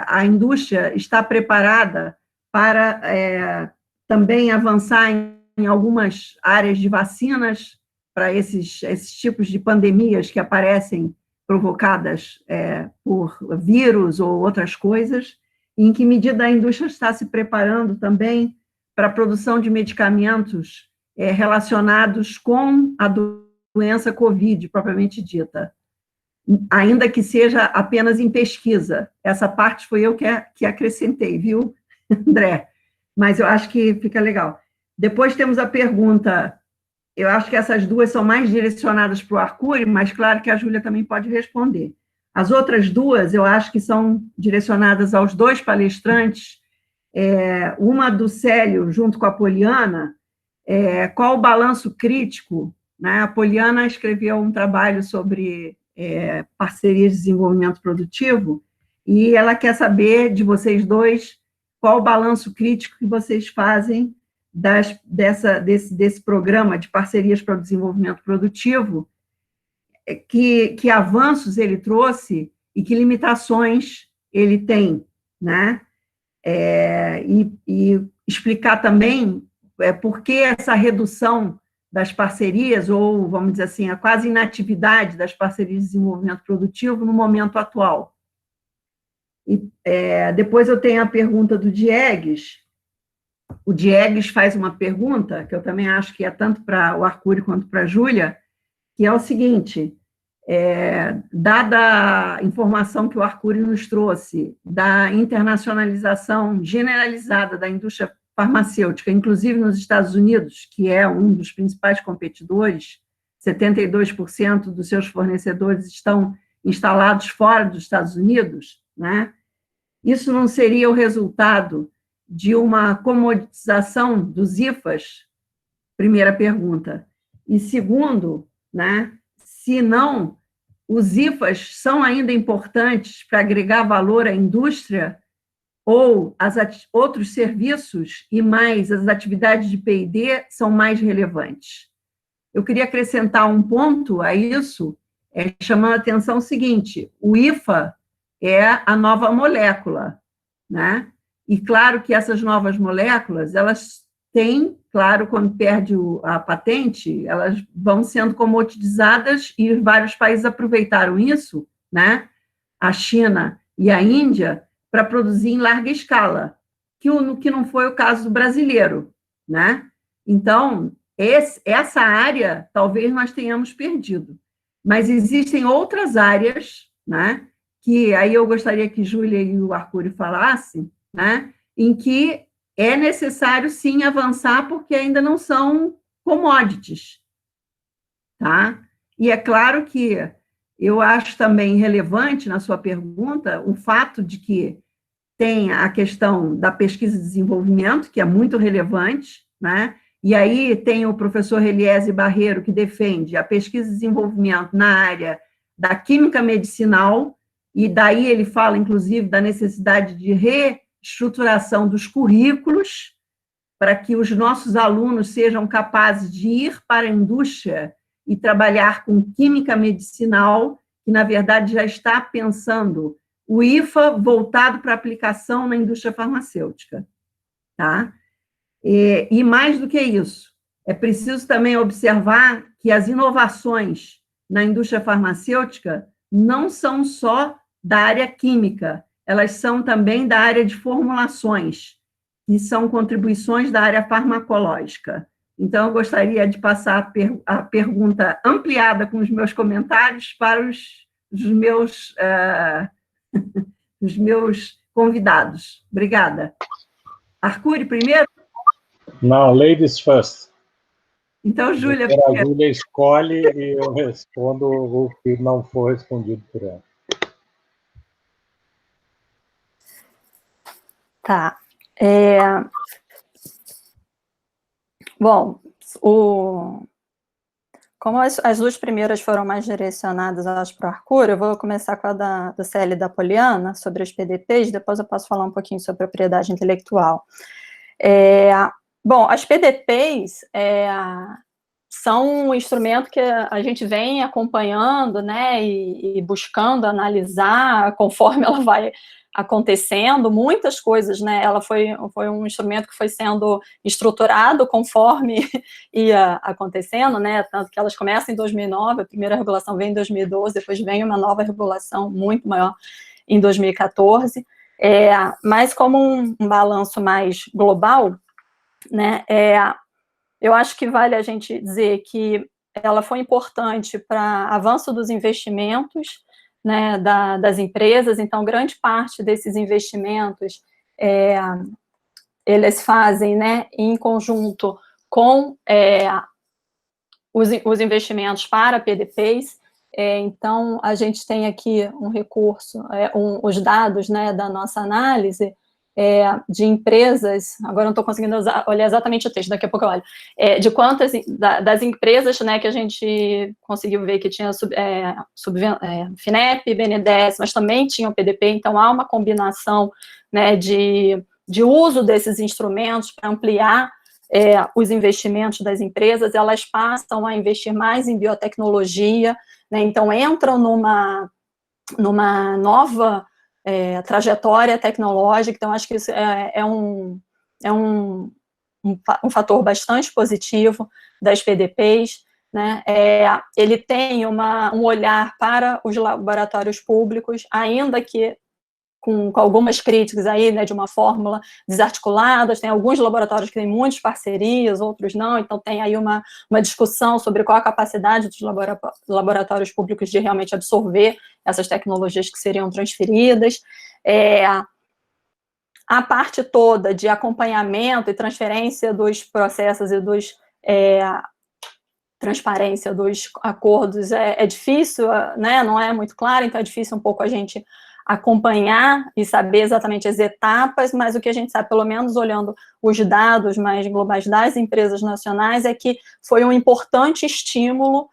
a indústria está preparada para também avançar em algumas áreas de vacinas para esses tipos de pandemias que aparecem provocadas por vírus ou outras coisas, e em que medida a indústria está se preparando também para a produção de medicamentos relacionados com a doença COVID, propriamente dita, ainda que seja apenas em pesquisa. Essa parte foi eu que acrescentei, viu, André? Mas eu acho que fica legal. Depois temos a pergunta, eu acho que essas duas são mais direcionadas para o Arcuri, mas claro que a Júlia também pode responder. As outras duas, eu acho que são direcionadas aos dois palestrantes, uma do Célio, junto com a Poliana, qual o balanço crítico, né? A Poliana escreveu um trabalho sobre parcerias de desenvolvimento produtivo, e ela quer saber de vocês dois qual o balanço crítico que vocês fazem desse programa de parcerias para o desenvolvimento produtivo, que avanços ele trouxe e que limitações ele tem, né? E explicar também por que essa redução das parcerias, ou, vamos dizer assim, a quase inatividade das parcerias de desenvolvimento produtivo no momento atual. E, depois eu tenho a pergunta do Diegues. O Diegues faz uma pergunta, que eu também acho que é tanto para o Arcuri quanto para a Júlia, que é o seguinte: dada a informação que o Arcuri nos trouxe da internacionalização generalizada da indústria farmacêutica, inclusive nos Estados Unidos, que é um dos principais competidores, 72% dos seus fornecedores estão instalados fora dos Estados Unidos, né? Isso não seria o resultado de uma comoditização dos IFAs? Primeira pergunta. E segundo, né, se não, os IFAs são ainda importantes para agregar valor à indústria, ou outros serviços e mais as atividades de P&D são mais relevantes? Eu queria acrescentar um ponto a isso, chamando a atenção o seguinte: o IFA é a nova molécula, né? E claro que essas novas moléculas, elas têm, claro, quando perde a patente, elas vão sendo comoditizadas e vários países aproveitaram isso, né? A China e a Índia, para produzir em larga escala, que não foi o caso do brasileiro, né? Então, essa área talvez nós tenhamos perdido, mas existem outras áreas, né, que aí eu gostaria que Júlia e o Arcuri falassem, né, em que é necessário, sim, avançar, porque ainda não são commodities, tá? E é claro que eu acho também relevante, na sua pergunta, o fato de que tem a questão da pesquisa e desenvolvimento, que é muito relevante, né? E aí tem o professor Eliese Barreiro, que defende a pesquisa e desenvolvimento na área da química medicinal, e daí ele fala, inclusive, da necessidade de reestruturação dos currículos, para que os nossos alunos sejam capazes de ir para a indústria e trabalhar com química medicinal, que, na verdade, já está pensando o IFA voltado para aplicação na indústria farmacêutica, tá? E mais do que isso, é preciso também observar que as inovações na indústria farmacêutica não são só da área química, elas são também da área de formulações, que são contribuições da área farmacológica. Então, eu gostaria de passar a pergunta ampliada com os meus comentários para os meus convidados. Obrigada. Arcuri, primeiro? Não, ladies first. Então, Júlia... A Júlia escolhe e eu respondo o que não for respondido por ela. Tá. Bom, como as duas primeiras foram mais direcionadas, acho, para o Arcuri, eu vou começar com a do Célio e da Poliana, sobre os PDPs, depois eu posso falar um pouquinho sobre propriedade intelectual. Bom, as PDPs são um instrumento que a gente vem acompanhando, né, e buscando analisar conforme ela vai acontecendo, muitas coisas, né, ela foi um instrumento que foi sendo estruturado conforme ia acontecendo, né, tanto que elas começam em 2009, a primeira regulação vem em 2012, depois vem uma nova regulação muito maior em 2014, mas como um balanço mais global, né, eu acho que vale a gente dizer que ela foi importante para avanço dos investimentos, né, das empresas. Então, grande parte desses investimentos eles fazem, né, em conjunto com os investimentos para PDPs. Então, a gente tem aqui um recurso, os dados, né, da nossa análise, de empresas, agora não estou conseguindo olhar exatamente o texto, daqui a pouco eu olho, de quantas, das empresas, né, que a gente conseguiu ver que tinha FINEP, BNDES, mas também tinham PDP, então há uma combinação, né, de uso desses instrumentos para ampliar os investimentos das empresas, elas passam a investir mais em biotecnologia, né, então entram numa nova trajetória tecnológica, então acho que isso é um fator bastante positivo das PDPs, né? Ele tem um olhar para os laboratórios públicos, ainda que com algumas críticas aí, né, de uma fórmula desarticulada, tem alguns laboratórios que têm muitas parcerias, outros não, então tem aí uma discussão sobre qual a capacidade dos laboratórios públicos de realmente absorver essas tecnologias que seriam transferidas. A parte toda de acompanhamento e transferência dos processos e transparência dos acordos é difícil, né, não é muito claro, então é difícil um pouco a gente acompanhar e saber exatamente as etapas, mas o que a gente sabe, pelo menos olhando os dados mais globais das empresas nacionais, é que foi um importante estímulo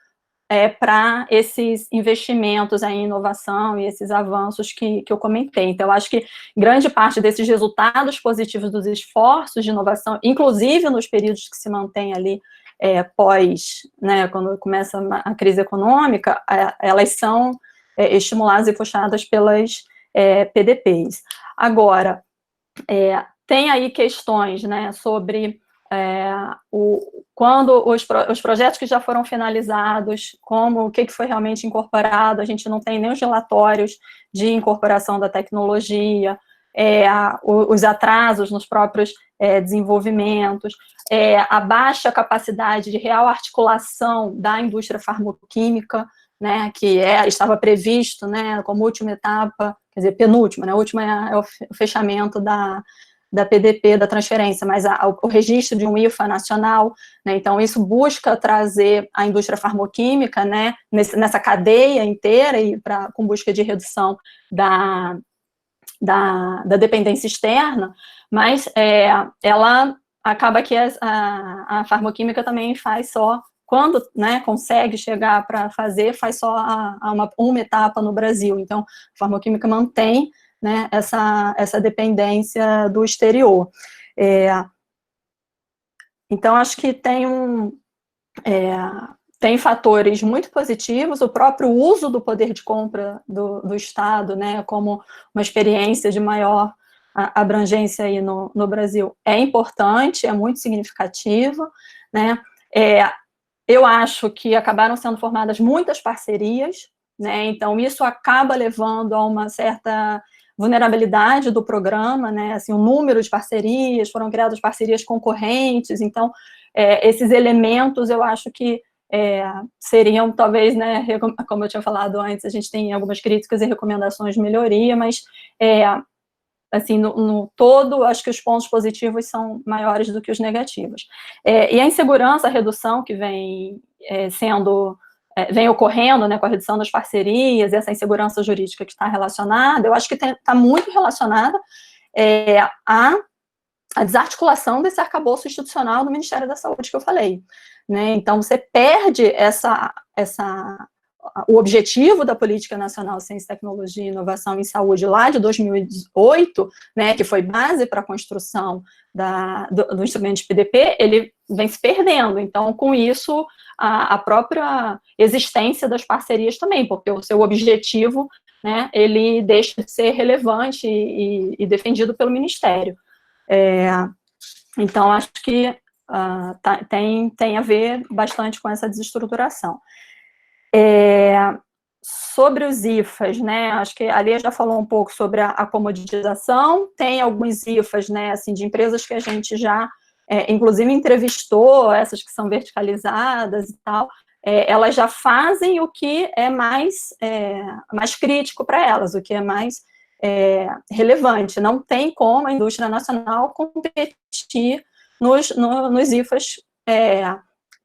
para esses investimentos em inovação e esses avanços que eu comentei. Então, eu acho que grande parte desses resultados positivos dos esforços de inovação, inclusive nos períodos que se mantém ali pós, né, quando começa a crise econômica, elas são estimuladas e puxadas pelas PDPs. Agora, tem aí questões, né, sobre quando os projetos que já foram finalizados, o que foi realmente incorporado, a gente não tem nem os relatórios de incorporação da tecnologia, os atrasos nos próprios desenvolvimentos, a baixa capacidade de real articulação da indústria farmacêutica, né, que estava previsto, né, como última etapa, quer dizer, penúltima, né, a última é o fechamento da PDP, da transferência, mas o registro de um IFA nacional, né, então isso busca trazer a indústria farmacêutica, né, nessa cadeia inteira e com busca de redução da dependência externa, mas ela acaba que a farmacêutica também faz só, quando, né, consegue chegar para fazer, faz só uma etapa no Brasil. Então, a farmacêutica mantém, né, essa dependência do exterior. Então, acho que tem fatores muito positivos, o próprio uso do poder de compra do Estado, né, como uma experiência de maior abrangência aí no Brasil, é importante, é muito significativo, né, eu acho que acabaram sendo formadas muitas parcerias, né, então isso acaba levando a uma certa vulnerabilidade do programa, né, assim, o número de parcerias, foram criadas parcerias concorrentes, então esses elementos eu acho que seriam talvez, né, como eu tinha falado antes, a gente tem algumas críticas e recomendações de melhoria, mas assim, no todo, acho que os pontos positivos são maiores do que os negativos. E a insegurança, a redução que vem ocorrendo, né, com a redução das parcerias, essa insegurança jurídica que está relacionada, eu acho que está muito relacionada à desarticulação desse arcabouço institucional do Ministério da Saúde que eu falei, né? Então, você perde o objetivo da Política Nacional de Ciência, Tecnologia e Inovação em Saúde lá de 2008, né, que foi base para a construção do instrumento de PDP, ele vem se perdendo. Então, com isso, a própria existência das parcerias também, porque o seu objetivo, né, ele deixa de ser relevante e defendido pelo Ministério. Então, acho que tem a ver bastante com essa desestruturação. Sobre os IFAs, né, acho que a Lia já falou um pouco sobre a comoditização, tem alguns IFAs, né, assim, de empresas que a gente já, inclusive, entrevistou, essas que são verticalizadas e tal, elas já fazem o que é mais crítico para elas, o que é mais relevante. Não tem como a indústria nacional competir nos IFAs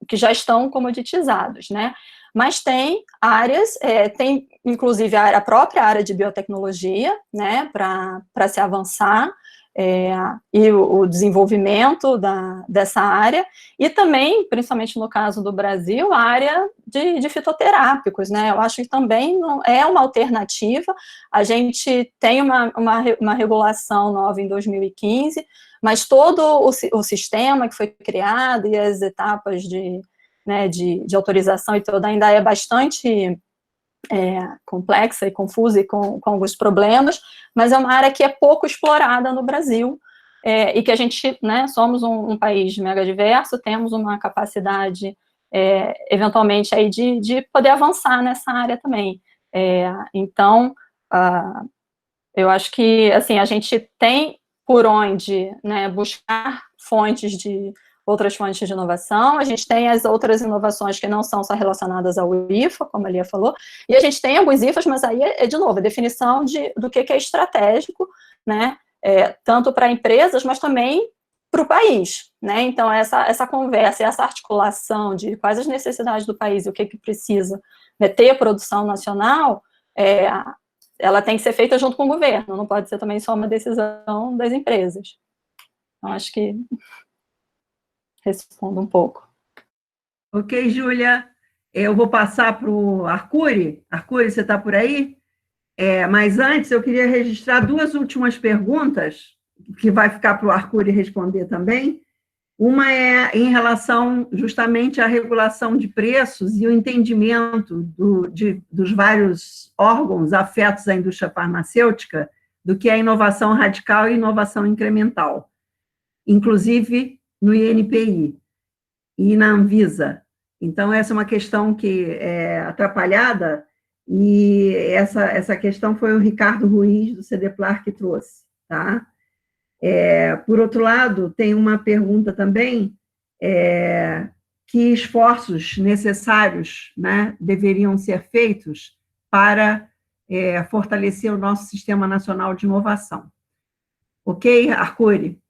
que já estão comoditizados, né? Mas tem áreas, tem inclusive a própria área de biotecnologia, né, para se avançar, e o desenvolvimento dessa área, e também, principalmente no caso do Brasil, a área de fitoterápicos, né? Eu acho que também é uma alternativa. A gente tem uma regulação nova em 2015, mas todo o sistema que foi criado e as etapas de autorização e tudo ainda é bastante complexa e confusa e com alguns problemas, mas é uma área que é pouco explorada no Brasil, e que a gente, né, somos um país mega diverso, temos uma capacidade, eventualmente, aí de poder avançar nessa área também. Então, eu acho que, assim, a gente tem por onde, né, buscar outras fontes de inovação, a gente tem as outras inovações que não são só relacionadas ao IFA, como a Lia falou, e a gente tem alguns IFAs, mas aí de novo, a definição do que é estratégico, né, tanto para empresas, mas também para o país, né, então essa conversa, essa articulação de quais as necessidades do país e o que precisa, né, ter produção nacional, ela tem que ser feita junto com o governo, não pode ser também só uma decisão das empresas. Então, acho que respondo um pouco. Ok, Júlia. Eu vou passar para o Arcuri. Arcuri, você está por aí? Mas antes, eu queria registrar 2 últimas perguntas, que vai ficar para o Arcuri responder também. Uma é em relação justamente à regulação de preços e o entendimento dos vários órgãos afetos à indústria farmacêutica do que é inovação radical e inovação incremental, inclusive no INPI e na Anvisa. Então, essa é uma questão que é atrapalhada, e essa questão foi o Ricardo Ruiz, do CDPLAR, que trouxe, tá? Por outro lado, tem uma pergunta também, que esforços necessários, né, deveriam ser feitos para fortalecer o nosso Sistema Nacional de Inovação. Ok, Arcuri?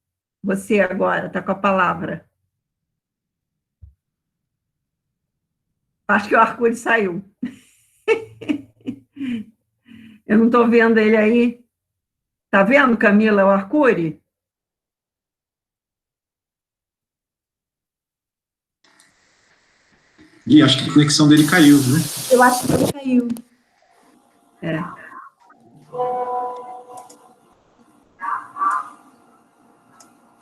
Você agora está com a palavra. Acho que o Arcuri saiu. Eu não estou vendo ele aí. Está vendo, Camila, o Arcuri? E acho que a conexão dele caiu, né? Eu acho que ele caiu.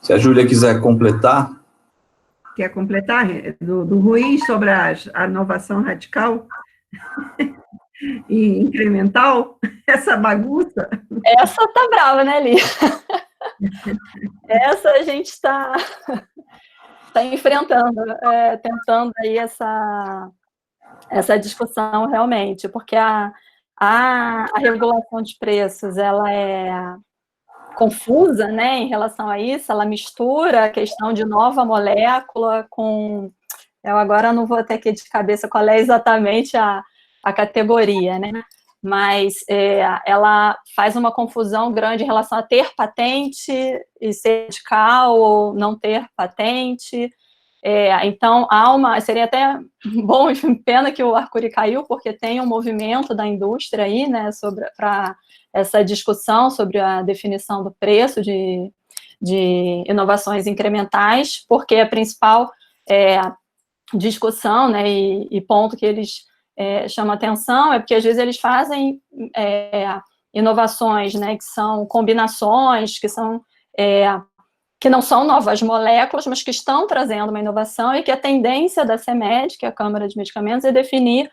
Se a Júlia quiser completar. Quer completar? Do Ruiz sobre a inovação radical e incremental? Essa bagunça? Essa tá brava, né, Lia? Essa a gente está enfrentando, tentando aí essa discussão realmente, porque a regulação de preços, ela é confusa, né, em relação a isso, ela mistura a questão de nova molécula com... Eu agora não vou ter aqui de cabeça qual é exatamente a categoria, né, mas ela faz uma confusão grande em relação a ter patente e ser radical ou não ter patente. Então, seria até bom, pena que o Arcuri caiu, porque tem um movimento da indústria aí, né, para essa discussão sobre a definição do preço de inovações incrementais, porque a principal discussão, né, e ponto que eles chamam atenção é porque, às vezes, eles fazem inovações, né, que são combinações, que não são novas moléculas, mas que estão trazendo uma inovação, e que a tendência da CMED, que é a Câmara de Medicamentos, é definir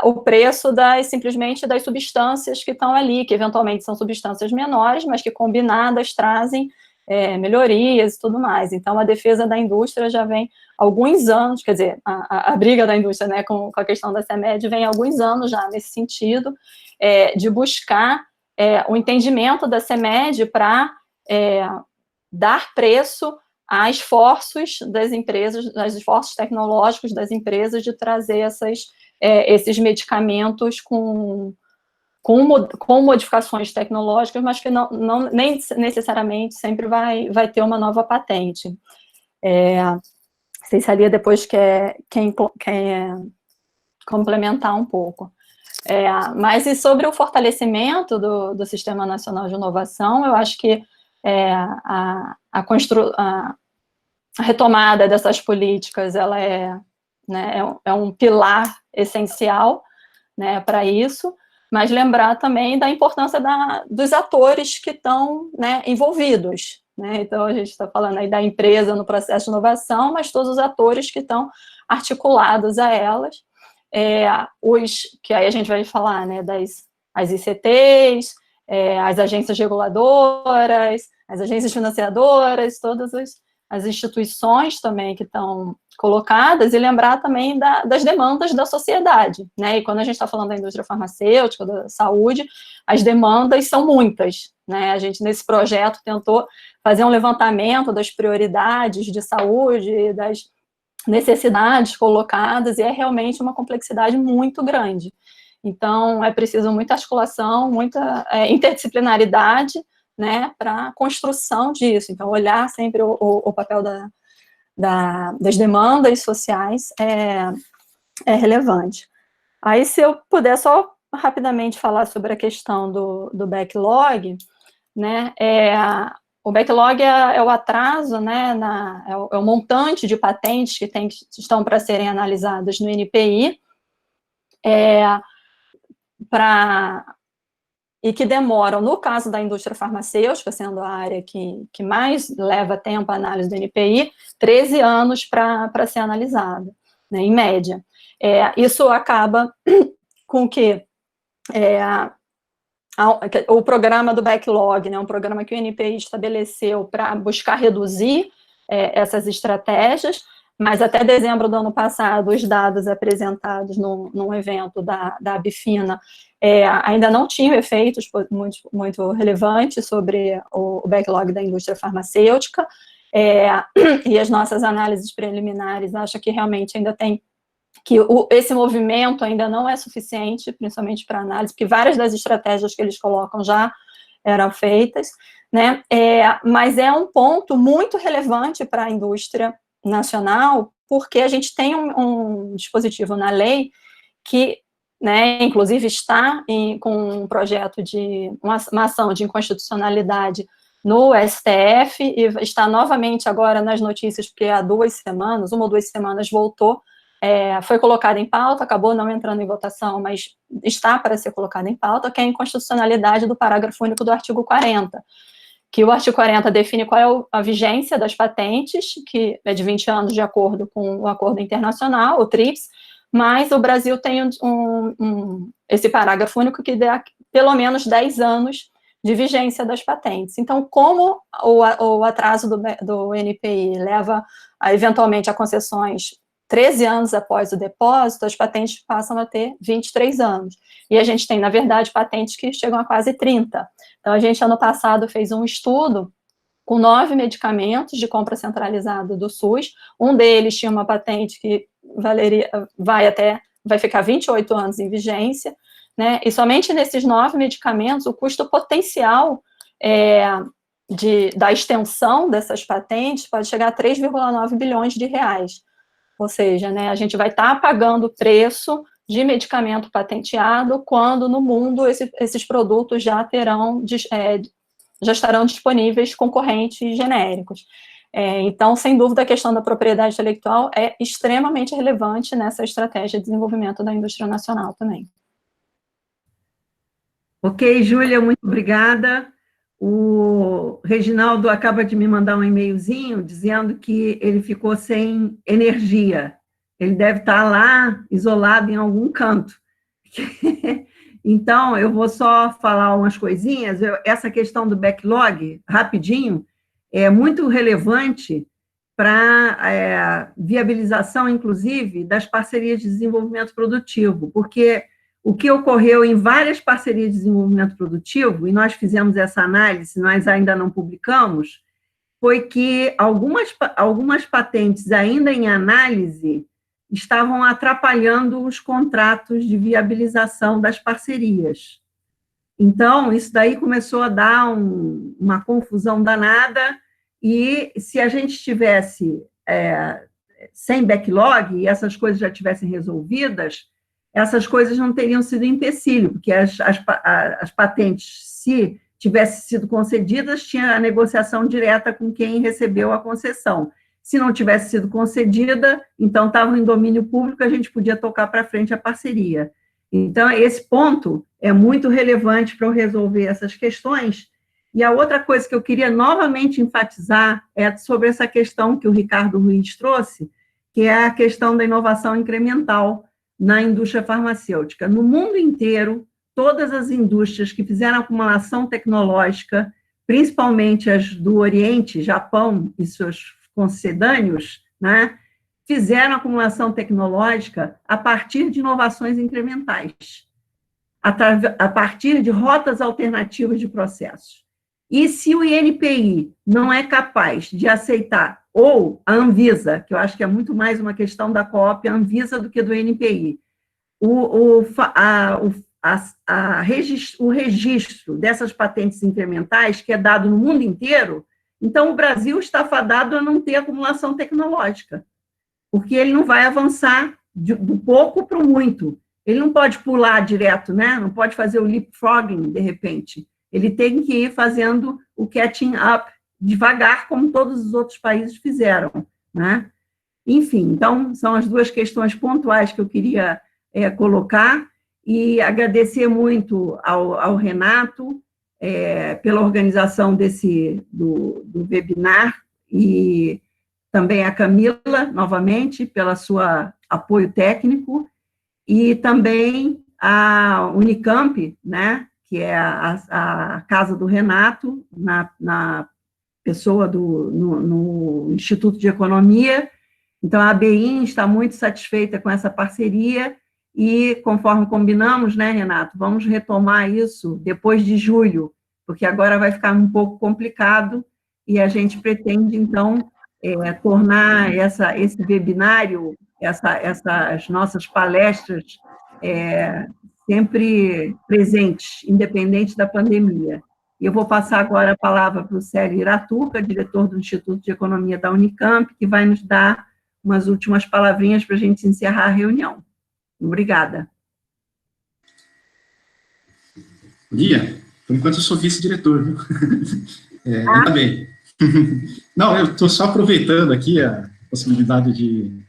o preço simplesmente das substâncias que estão ali, que eventualmente são substâncias menores, mas que combinadas trazem melhorias e tudo mais. Então, a defesa da indústria já vem há alguns anos, quer dizer, a briga da indústria, né, com a questão da CMED vem há alguns anos já nesse sentido, de buscar o entendimento da CMED para dar preço a esforços das empresas, aos esforços tecnológicos das empresas de trazer esses medicamentos com modificações tecnológicas, mas que nem necessariamente sempre vai ter uma nova patente. Não sei se a Lia depois quer complementar um pouco. Mas e sobre o fortalecimento do Sistema Nacional de Inovação, eu acho que a retomada dessas políticas, ela né, é um pilar essencial, né, para isso, mas lembrar também da importância dos atores que estão, né, envolvidos, né? Então, a gente está falando aí da empresa no processo de inovação, mas todos os atores que estão articulados a elas, que aí a gente vai falar, né, as ICTs, as agências reguladoras, as agências financiadoras, todas as instituições também que estão colocadas, e lembrar também das demandas da sociedade, né? E quando a gente está falando da indústria farmacêutica, da saúde, as demandas são muitas, né? A gente, nesse projeto, tentou fazer um levantamento das prioridades de saúde, das necessidades colocadas, e é realmente uma complexidade muito grande. Então, é preciso muita articulação, muita interdisciplinaridade, né, para a construção disso. Então, olhar sempre o papel das demandas sociais é relevante. Aí, se eu puder só rapidamente falar sobre a questão do backlog, né, o backlog é o atraso, né, é o montante de patentes que estão para serem analisadas no NPI, e que demoram, no caso da indústria farmacêutica, sendo a área que mais leva tempo a análise do NPI, 13 anos para ser analisada, né, em média. Isso acaba com que o programa do backlog, né, um programa que o NPI estabeleceu para buscar reduzir essas estratégias, mas até dezembro do ano passado, os dados apresentados num evento da Abifina ainda não tinham efeitos muito relevantes sobre o backlog da indústria farmacêutica, e as nossas análises preliminares acham que realmente ainda tem que esse movimento ainda não é suficiente, principalmente para análise, porque várias das estratégias que eles colocam já eram feitas, né? Mas é um ponto muito relevante para a indústria nacional, porque a gente tem um dispositivo na lei que, né, inclusive está com um projeto de uma ação de inconstitucionalidade no STF, e está novamente agora nas notícias, porque há 2 semanas, 1 ou 2 semanas, voltou, foi colocada em pauta, acabou não entrando em votação, mas está para ser colocada em pauta, que é a inconstitucionalidade do parágrafo único do artigo 40, que o artigo 40 define qual é a vigência das patentes, que é de 20 anos de acordo com o acordo internacional, o TRIPS, mas o Brasil tem esse parágrafo único que dá pelo menos 10 anos de vigência das patentes. Então, como o atraso do NPI leva, eventualmente, a concessões 13 anos após o depósito, as patentes passam a ter 23 anos. E a gente tem, na verdade, patentes que chegam a quase 30. Então, a gente, ano passado, fez um estudo com 9 medicamentos de compra centralizada do SUS. Um deles tinha uma patente que vai ficar 28 anos em vigência, né? E somente nesses 9 medicamentos, o custo potencial da extensão dessas patentes pode chegar a 3,9 bilhões de reais. Ou seja, né, a gente vai estar pagando o preço de medicamento patenteado quando no mundo esses produtos já estarão disponíveis concorrentes genéricos. Então, sem dúvida, a questão da propriedade intelectual é extremamente relevante nessa estratégia de desenvolvimento da indústria nacional também. Ok, Júlia, muito obrigada. O Reginaldo acaba de me mandar um e-mailzinho dizendo que ele ficou sem energia. Ele deve estar lá, isolado em algum canto. Então, eu vou só falar umas coisinhas. Essa questão do backlog, rapidinho, é muito relevante para viabilização, inclusive, das parcerias de desenvolvimento produtivo, porque o que ocorreu em várias parcerias de desenvolvimento produtivo, e nós fizemos essa análise, nós ainda não publicamos, foi que algumas patentes ainda em análise estavam atrapalhando os contratos de viabilização das parcerias. Então, isso daí começou a dar uma confusão danada, e se a gente estivesse sem backlog e essas coisas já tivessem resolvidas, essas coisas não teriam sido empecilho, porque as patentes, se tivessem sido concedidas, tinha a negociação direta com quem recebeu a concessão. Se não tivesse sido concedida, então estava em domínio público, a gente podia tocar para frente a parceria. Então, esse ponto é muito relevante para eu resolver essas questões. E a outra coisa que eu queria novamente enfatizar é sobre essa questão que o Ricardo Ruiz trouxe, que é a questão da inovação incremental na indústria farmacêutica. No mundo inteiro, todas as indústrias que fizeram acumulação tecnológica, principalmente as do Oriente, Japão e seus concedâneos, né, fizeram acumulação tecnológica a partir de inovações incrementais, a partir de rotas alternativas de processos. E se o INPI não é capaz de aceitar, ou a Anvisa, que eu acho que é muito mais uma questão da Coop Anvisa do que do INPI, o registro dessas patentes incrementais, que é dado no mundo inteiro, então o Brasil está fadado a não ter acumulação tecnológica, porque ele não vai avançar do pouco para o muito. Ele não pode pular direto, né? Não pode fazer o leapfrogging, de repente. Ele tem que ir fazendo o catching up devagar, como todos os outros países fizeram, né? Enfim, então, são as duas questões pontuais que eu queria colocar, e agradecer muito ao Renato pela organização do webinar, e também a Camila, novamente, pelo seu apoio técnico, e também a Unicamp, né, que é a casa do Renato, na pessoa no Instituto de Economia. Então, a ABIN está muito satisfeita com essa parceria, e, conforme combinamos, né, Renato, vamos retomar isso depois de julho, porque agora vai ficar um pouco complicado, e a gente pretende, então, tornar esse webinário, essas nossas palestras, sempre presentes, independente da pandemia. E eu vou passar agora a palavra para o Célio Iratuca, diretor do Instituto de Economia da Unicamp, que vai nos dar umas últimas palavrinhas para a gente encerrar a reunião. Obrigada. Lia, por enquanto eu sou vice-diretor, viu? Ainda bem. Não, eu estou só aproveitando aqui a possibilidade de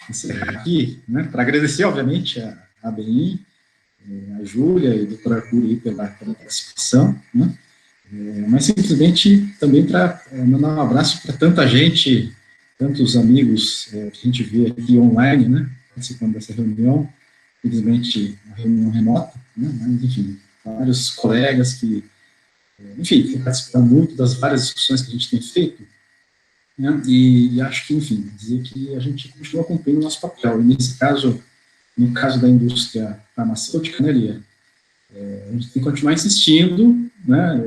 encerrar aqui, né, para agradecer, obviamente, a ABIN, a Júlia e a doutora Arcuri pela participação, né, mas simplesmente também para mandar um abraço para tanta gente, tantos amigos que a gente vê aqui online, né, participando dessa reunião, infelizmente uma reunião remota, né, mas enfim, vários colegas que, enfim, participam muito das várias discussões que a gente tem feito, né, e acho que, enfim, dizer que a gente continua cumprindo o nosso papel, e nesse caso, no caso da indústria farmacêutica, né, Lia, a gente tem que continuar insistindo, né,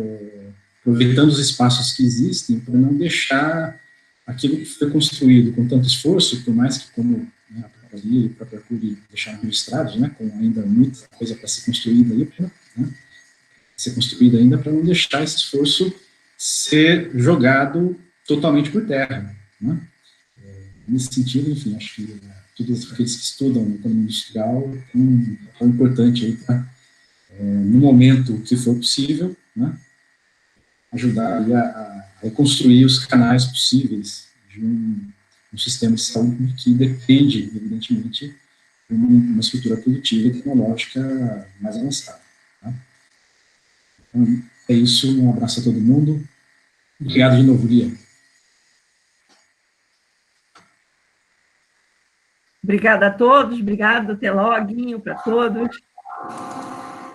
aproveitando os espaços que existem, para não deixar aquilo que foi construído com tanto esforço, por mais que, como, né, a própria Lia e a própria Arcuri deixaram registrados, né, com ainda muita coisa para ser construída aí, né, ser construída ainda, para não deixar esse esforço ser jogado totalmente por terra, né? Nesse sentido, enfim, acho que todos aqueles que estudam economia industrial têm um papel importante aí para, no momento que for possível, né, ajudar a reconstruir os canais possíveis de um sistema de saúde que depende, evidentemente, de uma estrutura produtiva e tecnológica mais avançada. Tá? Então, é isso, um abraço a todo mundo. Obrigado de novo, Lia. Obrigada a todos, obrigado, até logo para todos.